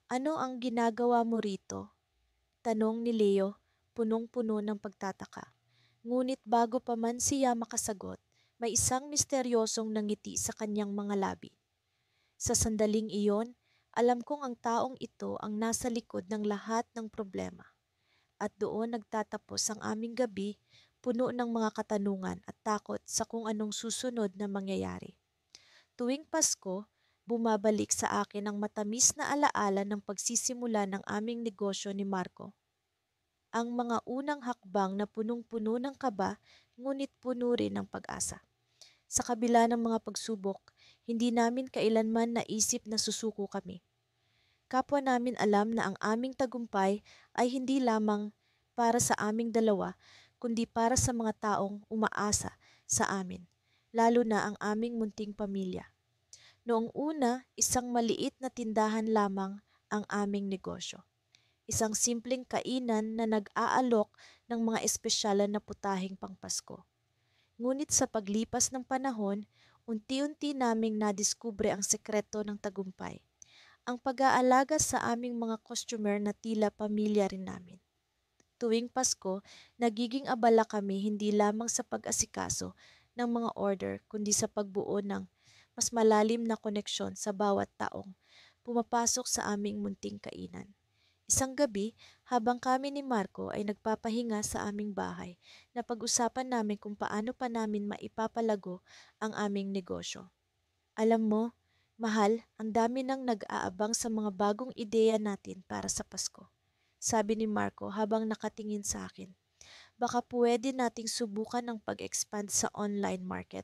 Speaker 1: Ano ang ginagawa mo rito? Tanong ni Leo, punong-puno ng pagtataka. Ngunit bago pa man siya makasagot, may isang misteryosong nangiti sa kanyang mga labi. Sa sandaling iyon, alam kong ang taong ito ang nasa likod ng lahat ng problema. At doon nagtatapos ang aming gabi, puno ng mga katanungan at takot sa kung anong susunod na mangyayari. Tuwing Pasko, bumabalik sa akin ang matamis na alaala ng pagsisimula ng aming negosyo ni Marco. Ang mga unang hakbang na punong-puno ng kaba, ngunit puno rin ng pag-asa. Sa kabila ng mga pagsubok, hindi namin kailanman naisip na susuko kami. Kapwa namin alam na ang aming tagumpay ay hindi lamang para sa aming dalawa, kundi para sa mga taong umaasa sa amin, lalo na ang aming munting pamilya. Noong una, isang maliit na tindahan lamang ang aming negosyo. Isang simpleng kainan na nag-aalok ng mga espesyalan na putahing pangpasko. Ngunit sa paglipas ng panahon, unti-unti naming nadiskubre ang sekreto ng tagumpay. Ang pag-aalaga sa aming mga customer na tila pamilya rin namin. Tuwing Pasko, nagiging abala kami hindi lamang sa pag-asikaso ng mga order kundi sa pagbuo ng mas malalim na koneksyon sa bawat taong pumapasok sa aming munting kainan. Isang gabi, habang kami ni Marco ay nagpapahinga sa aming bahay, napag-usapan namin kung paano pa namin maipapalago ang aming negosyo. Alam mo, mahal, ang dami nang nag-aabang sa mga bagong ideya natin para sa Pasko. Sabi ni Marco habang nakatingin sa akin. Baka pwede nating subukan ang pag-expand sa online market.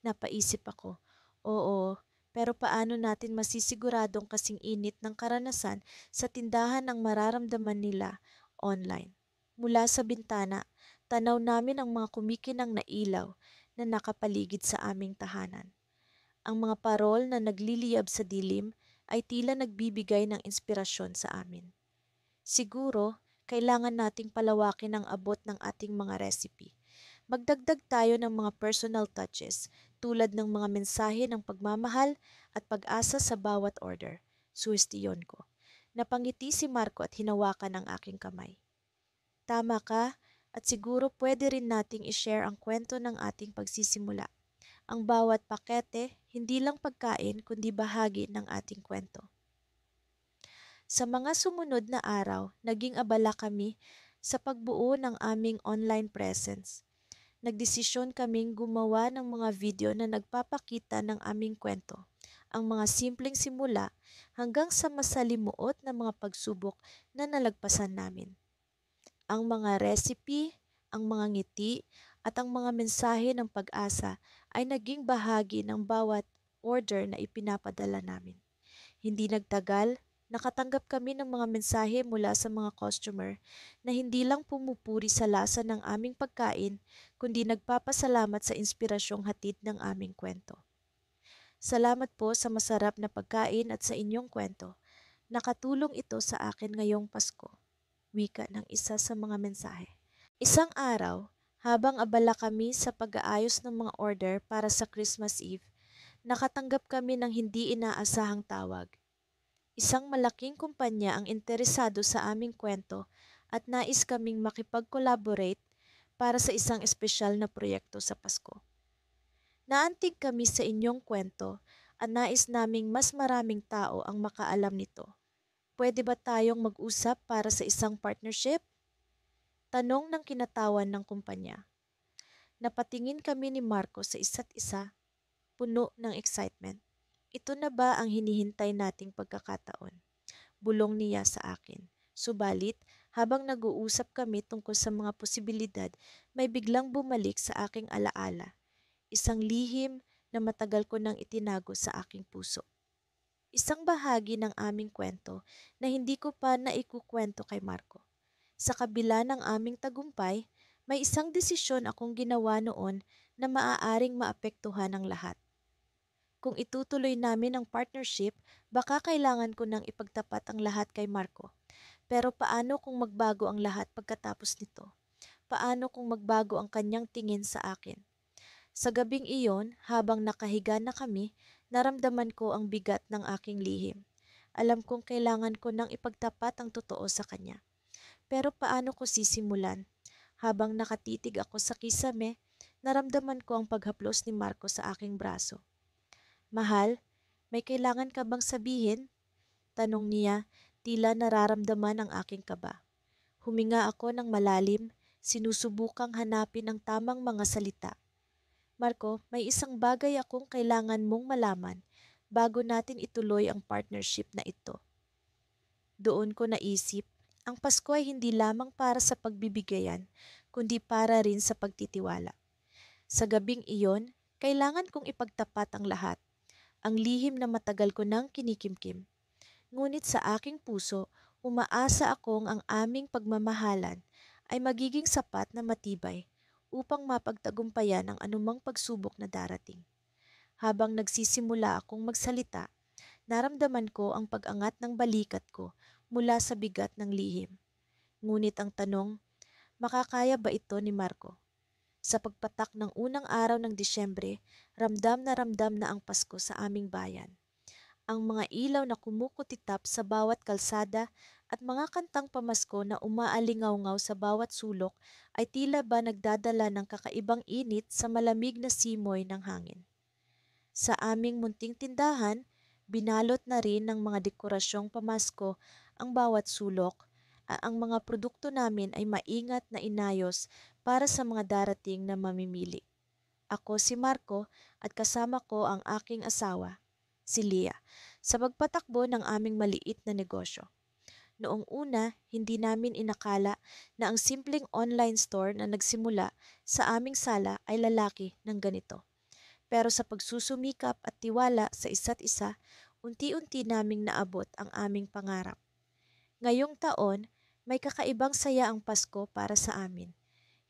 Speaker 1: Napaisip ako, oo, pero paano natin masisiguradong kasing init ng karanasan sa tindahan ang mararamdaman nila online? Mula sa bintana, tanaw namin ang mga kumikinang na ilaw na nakapaligid sa aming tahanan. Ang mga parol na nagliliyab sa dilim ay tila nagbibigay ng inspirasyon sa amin. Siguro, kailangan nating palawakin ang abot ng ating mga recipe. Magdagdag tayo ng mga personal touches tulad ng mga mensahe ng pagmamahal at pag-asa sa bawat order. Suwestiyon ko. Napangiti si Marco at hinawakan ang aking kamay. Tama ka, at siguro pwede rin nating i-share ang kwento ng ating pagsisimula. Ang bawat pakete, hindi lang pagkain kundi bahagi ng ating kwento. Sa mga sumunod na araw, naging abala kami sa pagbuo ng aming online presence. Nagdesisyon kaming gumawa ng mga video na nagpapakita ng aming kwento, ang mga simpleng simula hanggang sa masalimuot na mga pagsubok na nalagpasan namin. Ang mga recipe, ang mga ngiti, at ang mga mensahe ng pag-asa ay naging bahagi ng bawat order na ipinapadala namin. Hindi nagtagal, nakatanggap kami ng mga mensahe mula sa mga customer na hindi lang pumupuri sa lasa ng aming pagkain, kundi nagpapasalamat sa inspirasyong hatid ng aming kwento. Salamat po sa masarap na pagkain at sa inyong kwento. Nakatulong ito sa akin ngayong Pasko. Wika ng isa sa mga mensahe. Isang araw, habang abala kami sa pag-aayos ng mga order para sa Christmas Eve, nakatanggap kami ng hindi inaasahang tawag. Isang malaking kumpanya ang interesado sa aming kwento at nais kaming makipag-collaborate para sa isang espesyal na proyekto sa Pasko. Naantig kami sa inyong kwento at nais naming mas maraming tao ang makaalam nito. Pwede ba tayong mag-usap para sa isang partnership? Tanong ng kinatawan ng kumpanya. Napatingin kami ni Marco sa isa't isa, puno ng excitement. Ito na ba ang hinihintay nating pagkakataon? Bulong niya sa akin. Subalit, habang nag-uusap kami tungkol sa mga posibilidad, may biglang bumalik sa aking alaala. Isang lihim na matagal ko nang itinago sa aking puso. Isang bahagi ng aming kwento na hindi ko pa naikukwento kay Marco. Sa kabila ng aming tagumpay, may isang desisyon akong ginawa noon na maaaring maapektuhan ang lahat. Kung itutuloy namin ang partnership, baka kailangan ko nang ipagtapat ang lahat kay Marco. Pero paano kung magbago ang lahat pagkatapos nito? Paano kung magbago ang kanyang tingin sa akin? Sa gabing iyon, habang nakahiga na kami, naramdaman ko ang bigat ng aking lihim. Alam kong kailangan ko nang ipagtapat ang totoo sa kanya. Pero paano ko sisimulan? Habang nakatitig ako sa kisame, naramdaman ko ang paghaplos ni Marco sa aking braso. Mahal, may kailangan ka bang sabihin? Tanong niya, tila nararamdaman ang aking kaba. Huminga ako ng malalim, sinusubukang hanapin ang tamang mga salita. Marco, may isang bagay akong kailangan mong malaman bago natin ituloy ang partnership na ito. Doon ko naisip, ang Pasko ay hindi lamang para sa pagbibigayan, kundi para rin sa pagtitiwala. Sa gabing iyon, kailangan kong ipagtapat ang lahat. Ang lihim na matagal ko nang kinikimkim. Ngunit sa aking puso, umaasa akong ang aming pagmamahalan ay magiging sapat na matibay upang mapagtagumpayan ang anumang pagsubok na darating. Habang nagsisimula akong magsalita, naramdaman ko ang pag-angat ng balikat ko mula sa bigat ng lihim. Ngunit ang tanong, makakaya ba ito ni Marco? Sa pagpatak ng unang araw ng Disyembre, ramdam na ang Pasko sa aming bayan. Ang mga ilaw na kumukutitap sa bawat kalsada at mga kantang pamasko na umaalingaw-ngaw sa bawat sulok ay tila ba nagdadala ng kakaibang init sa malamig na simoy ng hangin. Sa aming munting tindahan, Binalot na rin ng mga dekorasyong pamasko ang bawat sulok. Ang mga produkto namin ay maingat na inayos para sa mga darating na mamimili. Ako si Marco at kasama ko ang aking asawa, si Leah, sa pagpatakbo ng aming maliit na negosyo. Noong una, hindi namin inakala na ang simpleng online store na nagsimula sa aming sala ay lalaki ng ganito. Pero sa pagsusumikap at tiwala sa isa't isa, unti-unti naming naabot ang aming pangarap. Ngayong taon, may kakaibang saya ang Pasko para sa amin.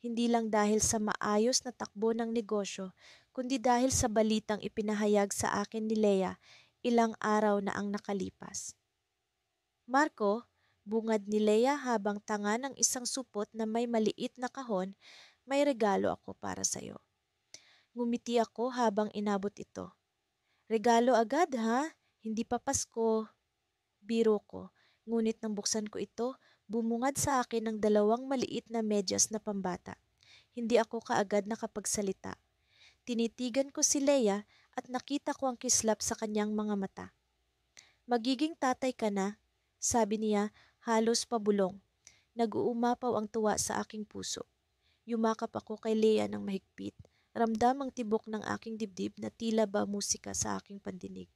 Speaker 1: Hindi lang dahil sa maayos na takbo ng negosyo, kundi dahil sa balitang ipinahayag sa akin ni Leia ilang araw na ang nakalipas. Marco, bungad ni Leia habang tanga ng isang supot na may maliit na kahon, may regalo ako para sa'yo. Ngumiti ako habang inabot ito. Regalo agad ha? Hindi pa Pasko. Biro ko. Ngunit nang buksan ko ito, bumungad sa akin ng dalawang maliit na medyas na pambata. Hindi ako kaagad nakapagsalita. Tinitigan ko si Leia at nakita ko ang kislap sa kanyang mga mata. Magiging tatay ka na, sabi niya halos pabulong. Nag-uumapaw ang tuwa sa aking puso. Yumakap ako kay Leia ng mahigpit. Ramdam ang tibok ng aking dibdib na tila ba musika sa aking pandinig.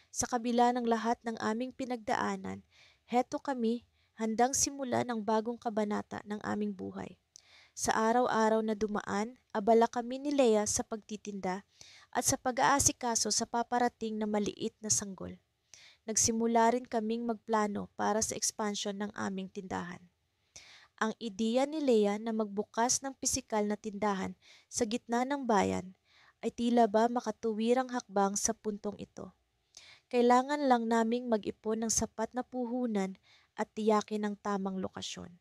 Speaker 1: Sa kabila ng lahat ng aming pinagdaanan, heto kami, handang simulan ang bagong kabanata ng aming buhay. Sa araw-araw na dumaan, abala kami ni Leia sa pagtitinda at sa pag-aasikaso sa paparating na maliit na sanggol. Nagsimula rin kaming magplano para sa expansion ng aming tindahan. Ang ideya ni Leia na magbukas ng pisikal na tindahan sa gitna ng bayan ay tila ba makatuwirang hakbang sa puntong ito. Kailangan lang naming mag-ipon ng sapat na puhunan at tiyakin ang tamang lokasyon.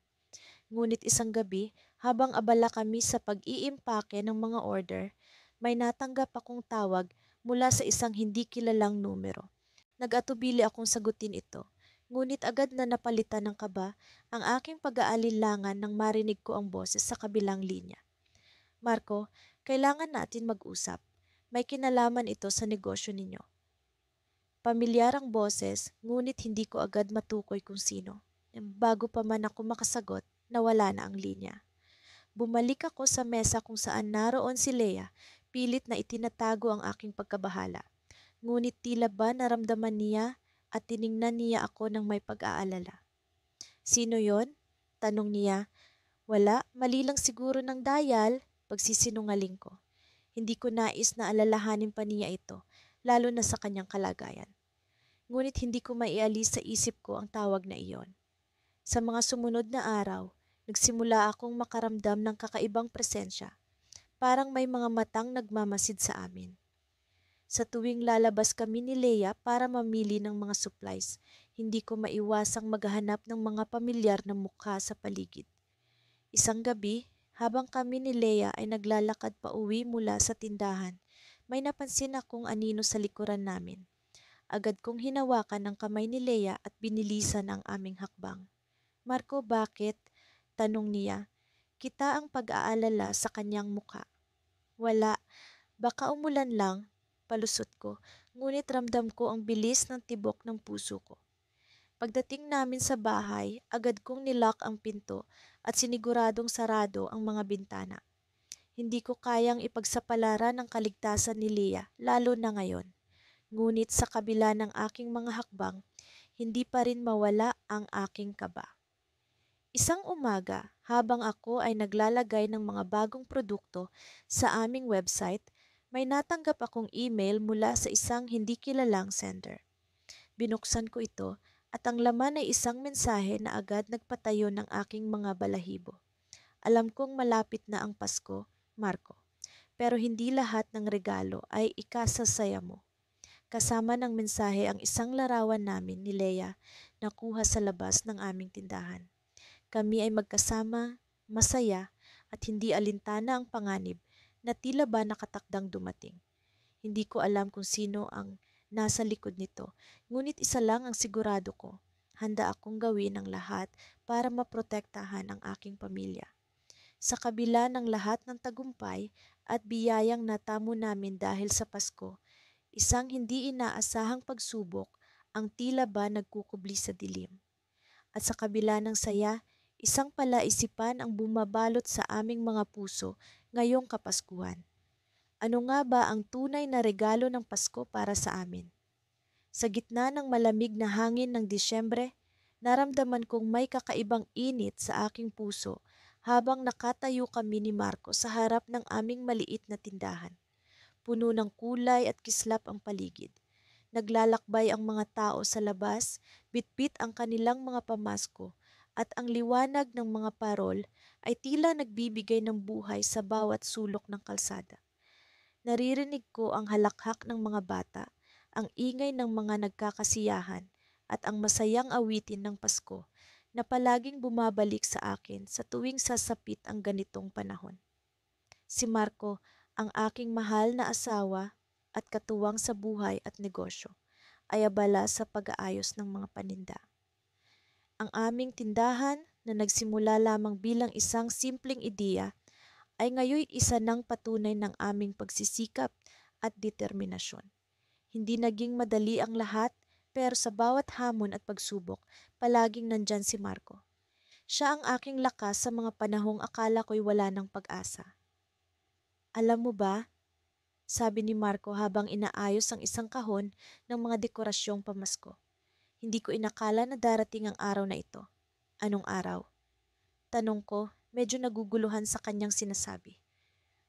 Speaker 1: Ngunit isang gabi, habang abala kami sa pag-iimpake ng mga order, may natanggap akong tawag mula sa isang hindi kilalang numero. Nag-atubili akong sagutin ito. Ngunit agad na napalitan ng kaba ang aking pag-aalinlangan nang marinig ko ang boses sa kabilang linya. Marco, kailangan natin mag-usap. May kinalaman ito sa negosyo ninyo. Pamilyar ang boses, ngunit hindi ko agad matukoy kung sino. Bago pa man ako makasagot, nawala na ang linya. Bumalik ako sa mesa kung saan naroon si Leia, pilit na itinatago ang aking pagkabahala. Ngunit tila ba naramdaman niya at tiningnan niya ako ng may pag-aalala. Sino yon? Tanong niya. Wala, mali lang siguro ng dial, pagsisinungaling ko. Hindi ko nais na alalahanin pa niya ito, lalo na sa kanyang kalagayan. Ngunit hindi ko maialis sa isip ko ang tawag na iyon. Sa mga sumunod na araw, nagsimula akong makaramdam ng kakaibang presensya. Parang may mga matang nagmamasid sa amin. Sa tuwing lalabas kami ni Leia para mamili ng mga supplies, hindi ko maiwasang maghanap ng mga pamilyar na mukha sa paligid. Isang gabi, habang kami ni Leia ay naglalakad pa uwi mula sa tindahan, may napansin akong anino sa likuran namin. Agad kong hinawakan ang kamay ni Leia at binilisan ang aming hakbang. Marco, bakit? Tanong niya. Kita ang pag-aalala sa kanyang mukha. Wala, baka umulan lang, palusot ko, ngunit ramdam ko ang bilis ng tibok ng puso ko. Pagdating namin sa bahay, agad kong nilock ang pinto at siniguradong sarado ang mga bintana. Hindi ko kayang ipagsapalaran ang kaligtasan ni Leia, lalo na ngayon. Ngunit sa kabila ng aking mga hakbang, hindi pa rin mawala ang aking kaba. Isang umaga, habang ako ay naglalagay ng mga bagong produkto sa aming website, may natanggap akong email mula sa isang hindi kilalang sender. Binuksan ko ito at ang laman ay isang mensahe na agad nagpatayo ng aking mga balahibo. Alam kong malapit na ang Pasko, Marco, pero hindi lahat ng regalo ay ikasasaya mo. Kasama ng mensahe ang isang larawan namin ni Leia na kuha sa labas ng aming tindahan. Kami ay magkasama, masaya, at hindi alintana ang panganib na tila ba nakatakdang dumating. Hindi ko alam kung sino ang nasa likod nito, ngunit isa lang ang sigurado ko. Handa akong gawin ang lahat para maprotektahan ang aking pamilya. Sa kabila ng lahat ng tagumpay at biyayang natamo namin dahil sa Pasko, Isang hindi inaasahang pagsubok ang tila ba nagkukubli sa dilim. At sa kabila ng saya, isang palaisipan ang bumabalot sa aming mga puso ngayong Kapaskuhan. Ano nga ba ang tunay na regalo ng Pasko para sa amin? Sa gitna ng malamig na hangin ng Disyembre, naramdaman kong may kakaibang init sa aking puso habang nakatayo kami ni Marco sa harap ng aming maliit na tindahan. Puno ng kulay at kislap ang paligid. Naglalakbay ang mga tao sa labas, bitbit ang kanilang mga pamasko, at ang liwanag ng mga parol ay tila nagbibigay ng buhay sa bawat sulok ng kalsada. Naririnig ko ang halakhak ng mga bata, ang ingay ng mga nagkakasiyahan, at ang masayang awitin ng Pasko na palaging bumabalik sa akin sa tuwing sasapit ang ganitong panahon. Si Marco, ang aking mahal na asawa at katuwang sa buhay at negosyo, ay abala sa pag-aayos ng mga paninda. Ang aming tindahan na nagsimula lamang bilang isang simpleng ideya ay ngayon isa ng patunay ng aming pagsisikap at determinasyon. Hindi naging madali ang lahat, pero sa bawat hamon at pagsubok, palaging nandyan si Marco. Siya ang aking lakas sa mga panahong akala ko'y wala ng pag-asa. Alam mo ba, sabi ni Marco habang inaayos ang isang kahon ng mga dekorasyong pamasko. Hindi ko inakala na darating ang araw na ito. Anong araw? Tanong ko, medyo naguguluhan sa kanyang sinasabi.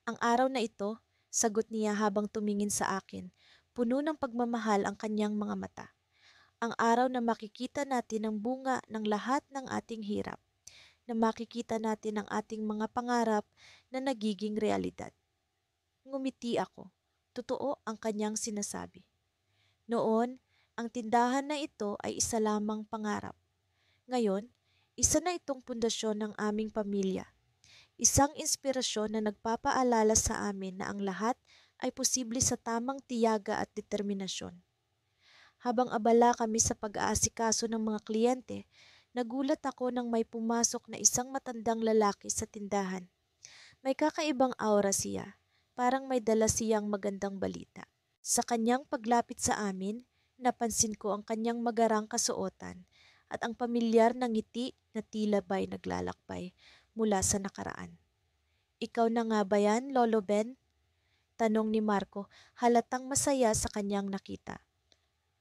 Speaker 1: Ang araw na ito, sagot niya habang tumingin sa akin, puno ng pagmamahal ang kanyang mga mata. Ang araw na makikita natin ang bunga ng lahat ng ating hirap, na makikita natin ang ating mga pangarap na nagiging realidad. Ngumiti ako. Totoo ang kanyang sinasabi. Noon, ang tindahan na ito ay isa lamang pangarap. Ngayon, isa na itong pundasyon ng aming pamilya. Isang inspirasyon na nagpapaalala sa amin na ang lahat ay posible sa tamang tiyaga at determinasyon. Habang abala kami sa pag-aasikaso ng mga kliyente, nagulat ako nang may pumasok na isang matandang lalaki sa tindahan. May kakaibang aura siya, parang may dala siyang magandang balita. Sa kanyang paglapit sa amin, napansin ko ang kanyang magarang kasuotan at ang pamilyar na ngiti na tila ba'y naglalakbay mula sa nakaraan. Ikaw na nga ba yan, Lolo Ben? Tanong ni Marco, halatang masaya sa kanyang nakita.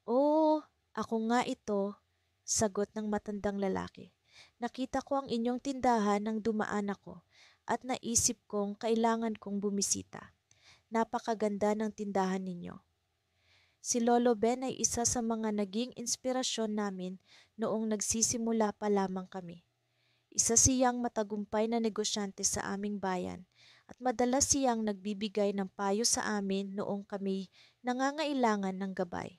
Speaker 1: Oo, ako nga ito, sagot ng matandang lalaki. Nakita ko ang inyong tindahan nang dumaan ako at naisip kong kailangan kong bumisita. Napakaganda ng tindahan ninyo. Si Lolo Ben ay isa sa mga naging inspirasyon namin noong nagsisimula pa lamang kami. Isa siyang matagumpay na negosyante sa aming bayan at madalas siyang nagbibigay ng payo sa amin noong kami nangangailangan ng gabay.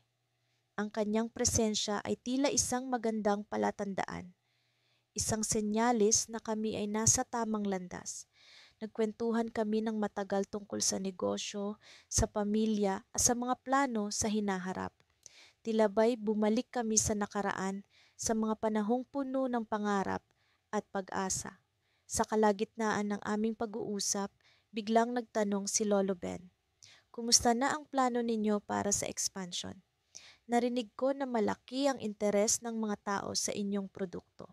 Speaker 1: Ang kanyang presensya ay tila isang magandang palatandaan, isang senyalis na kami ay nasa tamang landas. Nagkwentuhan kami ng matagal tungkol sa negosyo, sa pamilya at sa mga plano sa hinaharap. Tila ba'y bumalik kami sa nakaraan, sa mga panahong puno ng pangarap at pag-asa. Sa kalagitnaan ng aming pag-uusap, biglang nagtanong si Lolo Ben, "Kumusta na ang plano ninyo para sa expansion?" Narinig ko na malaki ang interes ng mga tao sa inyong produkto.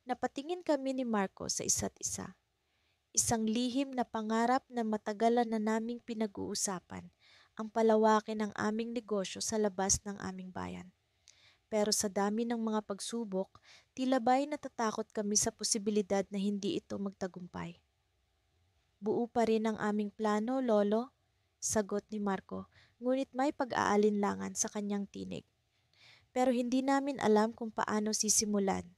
Speaker 1: Napatingin kami ni Marco sa isa't isa. Isang lihim na pangarap na matagalan na naming pinag-uusapan ang palawakin ng aming negosyo sa labas ng aming bayan. Pero sa dami ng mga pagsubok, tila ba'y natatakot kami sa posibilidad na hindi ito magtagumpay. Buo pa rin ang aming plano, Lolo, sagot ni Marco, ngunit may pag-aalinlangan sa kanyang tinig. Pero hindi namin alam kung paano sisimulan.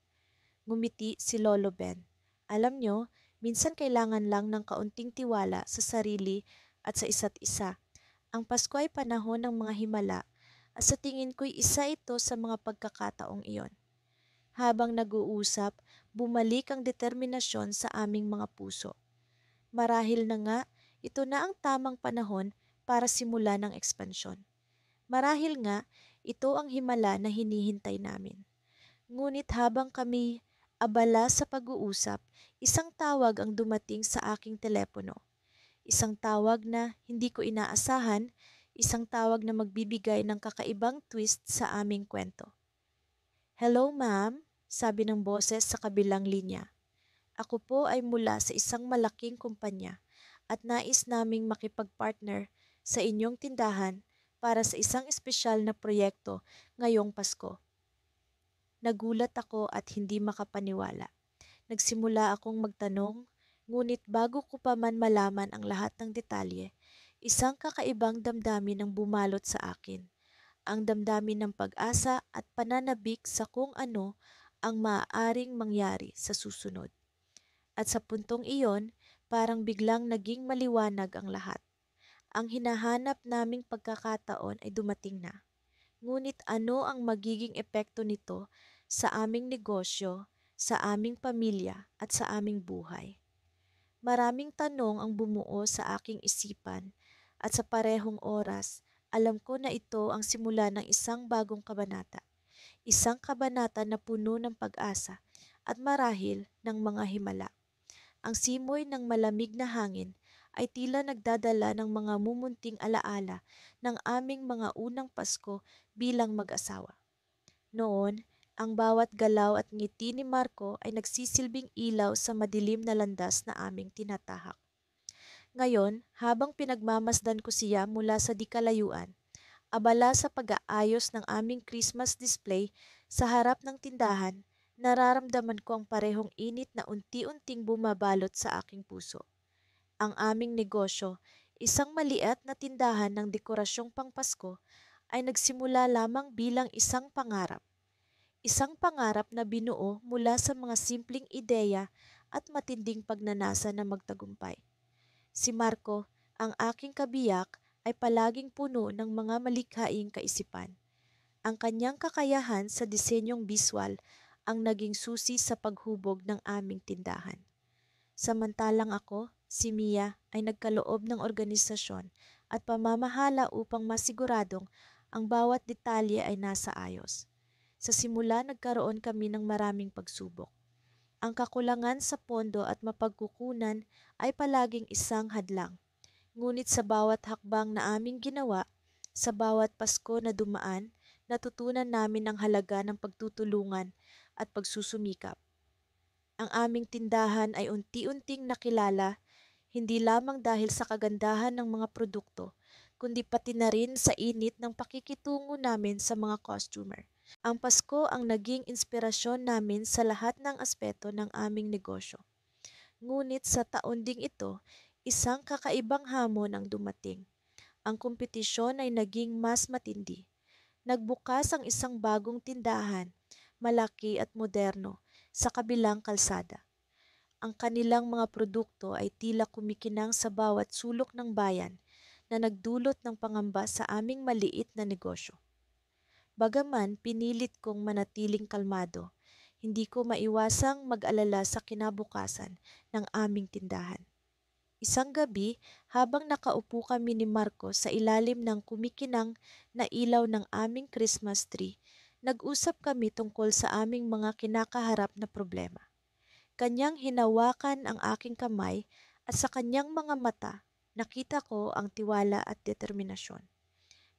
Speaker 1: Ngumiti si Lolo Ben. Alam nyo, minsan kailangan lang ng kaunting tiwala sa sarili at sa isa't isa. Ang Pasko ay panahon ng mga himala at sa tingin ko'y isa ito sa mga pagkakataong iyon. Habang nag-uusap, bumalik ang determinasyon sa aming mga puso. Marahil na nga, ito na ang tamang panahon para simulan ng ekspansyon. Marahil nga, ito ang himala na hinihintay namin. Ngunit habang kami abala sa pag-uusap, isang tawag ang dumating sa aking telepono. Isang tawag na hindi ko inaasahan, isang tawag na magbibigay ng kakaibang twist sa aming kwento. "Hello ma'am," sabi ng boses sa kabilang linya. "Ako po ay mula sa isang malaking kumpanya at nais naming makipag-partner sa inyong tindahan para sa isang espesyal na proyekto ngayong Pasko." Nagulat ako at hindi makapaniwala. Nagsimula akong magtanong, ngunit bago ko pa man malaman ang lahat ng detalye, isang kakaibang damdamin ang bumalot sa akin. Ang damdamin ng pag-asa at pananabik sa kung ano ang maaaring mangyari sa susunod. At sa puntong iyon, parang biglang naging maliwanag ang lahat. Ang hinahanap naming pagkakataon ay dumating na. Ngunit ano ang magiging epekto nito sa aming negosyo, sa aming pamilya at sa aming buhay? Maraming tanong ang bumuo sa aking isipan at sa parehong oras, alam ko na ito ang simula ng isang bagong kabanata. Isang kabanata na puno ng pag-asa at marahil ng mga himala. Ang simoy ng malamig na hangin ay tila nagdadala ng mga mumunting alaala ng aming mga unang Pasko bilang mag-asawa. Noon, ang bawat galaw at ngiti ni Marco ay nagsisilbing ilaw sa madilim na landas na aming tinatahak. Ngayon, habang pinagmamasdan ko siya mula sa dikalayuan, abala sa pag-aayos ng aming Christmas display sa harap ng tindahan, nararamdaman ko ang parehong init na unti-unting bumabalot sa aking puso. Ang aming negosyo, isang maliit na tindahan ng dekorasyong pangpasko, ay nagsimula lamang bilang isang pangarap. Isang pangarap na binuo mula sa mga simpleng ideya at matinding pagnanasa na magtagumpay. Si Marco, ang aking kabiyak, ay palaging puno ng mga malikhaing kaisipan. Ang kanyang kakayahan sa disenyong biswal ang naging susi sa paghubog ng aming tindahan. Samantalang ako, si Mia, ay nagkaloob ng organisasyon at pamamahala upang masiguradong ang bawat detalye ay nasa ayos. Sa simula nagkaroon kami ng maraming pagsubok. Ang kakulangan sa pondo at mapagkukunan ay palaging isang hadlang. Ngunit sa bawat hakbang na aming ginawa, sa bawat Pasko na dumaan, natutunan namin ang halaga ng pagtutulungan at pagsusumikap. Ang aming tindahan ay unti-unting nakilala, hindi lamang dahil sa kagandahan ng mga produkto, kundi pati na rin sa init ng pakikitungo namin sa mga customer. Ang Pasko ang naging inspirasyon namin sa lahat ng aspeto ng aming negosyo. Ngunit sa taon ding ito, isang kakaibang hamon ang dumating. Ang kompetisyon ay naging mas matindi. Nagbukas ang isang bagong tindahan, malaki at moderno, sa kabilang kalsada. Ang kanilang mga produkto ay tila kumikinang sa bawat sulok ng bayan na nagdulot ng pangamba sa aming maliit na negosyo. Bagaman pinilit kong manatiling kalmado, hindi ko maiwasang mag-alala sa kinabukasan ng aming tindahan. Isang gabi, habang nakaupo kami ni Marco sa ilalim ng kumikinang na ilaw ng aming Christmas tree, nag-usap kami tungkol sa aming mga kinakaharap na problema. Kanyang hinawakan ang aking kamay at sa kanyang mga mata, nakita ko ang tiwala at determinasyon.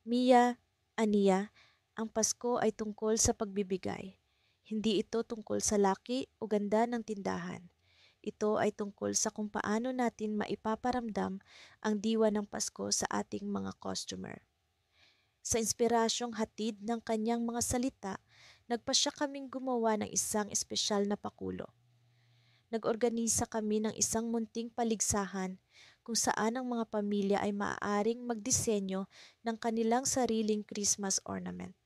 Speaker 1: "Mia, Aniya, ang Pasko ay tungkol sa pagbibigay. Hindi ito tungkol sa laki o ganda ng tindahan. Ito ay tungkol sa kung paano natin maipaparamdam ang diwa ng Pasko sa ating mga customer." Sa inspirasyong hatid ng kanyang mga salita, nagpasya kaming gumawa ng isang espesyal na pakulo. Nag-organisa kami ng isang munting paligsahan kung saan ang mga pamilya ay maaaring magdisenyo ng kanilang sariling Christmas ornament.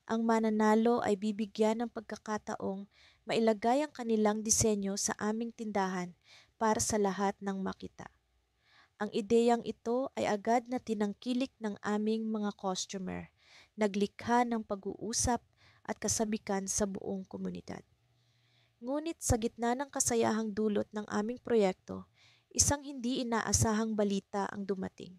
Speaker 1: Ang mananalo ay bibigyan ng pagkakataong mailagay ang kanilang disenyo sa aming tindahan para sa lahat ng makita. Ang ideyang ito ay agad na tinangkilik ng aming mga customer, naglikha ng pag-uusap at kasabikan sa buong komunidad. Ngunit sa gitna ng kasayahang dulot ng aming proyekto, isang hindi inaasahang balita ang dumating.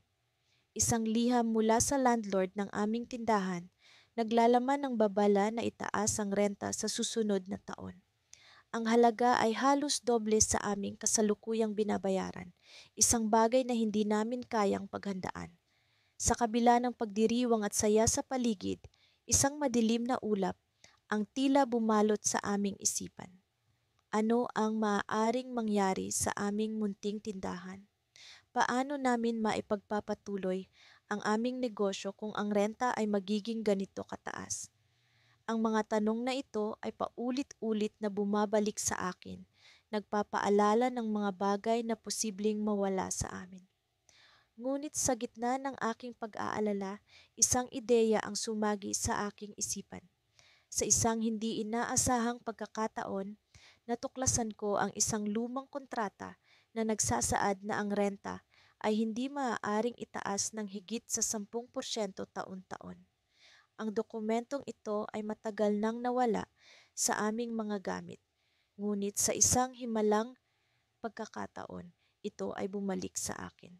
Speaker 1: Isang liham mula sa landlord ng aming tindahan, naglalaman ng babala na itaas ang renta sa susunod na taon. Ang halaga ay halos doble sa aming kasalukuyang binabayaran, isang bagay na hindi namin kayang paghandaan. Sa kabila ng pagdiriwang at saya sa paligid, isang madilim na ulap ang tila bumalot sa aming isipan. Ano ang maaaring mangyari sa aming munting tindahan? Paano namin maipagpapatuloy ang aming negosyo kung ang renta ay magiging ganito kataas? Ang mga tanong na ito ay paulit-ulit na bumabalik sa akin, nagpapaalala ng mga bagay na posibleng mawala sa amin. Ngunit sa gitna ng aking pag-aalala, isang ideya ang sumagi sa aking isipan. Sa isang hindi inaasahang pagkakataon, natuklasan ko ang isang lumang kontrata na nagsasaad na ang renta ay hindi maaaring itaas ng higit sa 10% taon-taon. Ang dokumentong ito ay matagal nang nawala sa aming mga gamit, ngunit sa isang himalang pagkakataon, ito ay bumalik sa akin.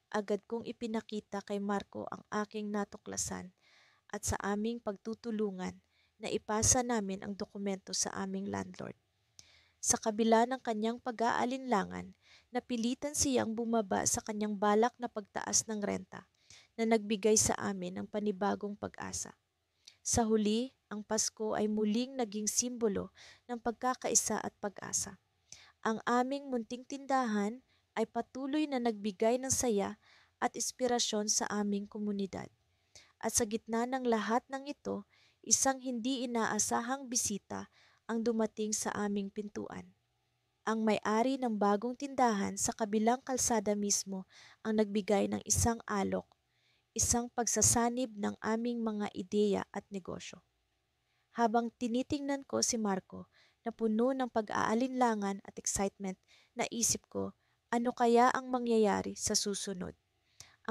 Speaker 1: Agad kong ipinakita kay Marco ang aking natuklasan at sa aming pagtutulungan na ipasa namin ang dokumento sa aming landlord. Sa kabila ng kanyang pag-aalinlangan, napilitan siyang bumaba sa kanyang balak na pagtaas ng renta na nagbigay sa amin ng panibagong pag-asa. Sa huli, ang Pasko ay muling naging simbolo ng pagkakaisa at pag-asa. Ang aming munting tindahan ay patuloy na nagbigay ng saya at inspirasyon sa aming komunidad. At sa gitna ng lahat ng ito, isang hindi inaasahang bisita ang dumating sa aming pintuan. Ang may-ari ng bagong tindahan sa kabilang kalsada mismo ang nagbigay ng isang alok, isang pagsasanib ng aming mga ideya at negosyo. Habang tinitingnan ko si Marco na puno ng pag-aalinlangan at excitement, naisip ko, ano kaya ang mangyayari sa susunod?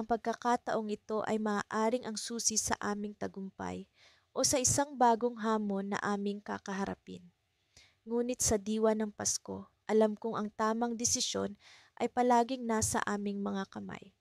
Speaker 1: Ang pagkakataong ito ay maaaring ang susi sa aming tagumpay o sa isang bagong hamon na aming kakaharapin. Ngunit sa diwa ng Pasko, alam kong ang tamang desisyon ay palaging nasa aming mga kamay.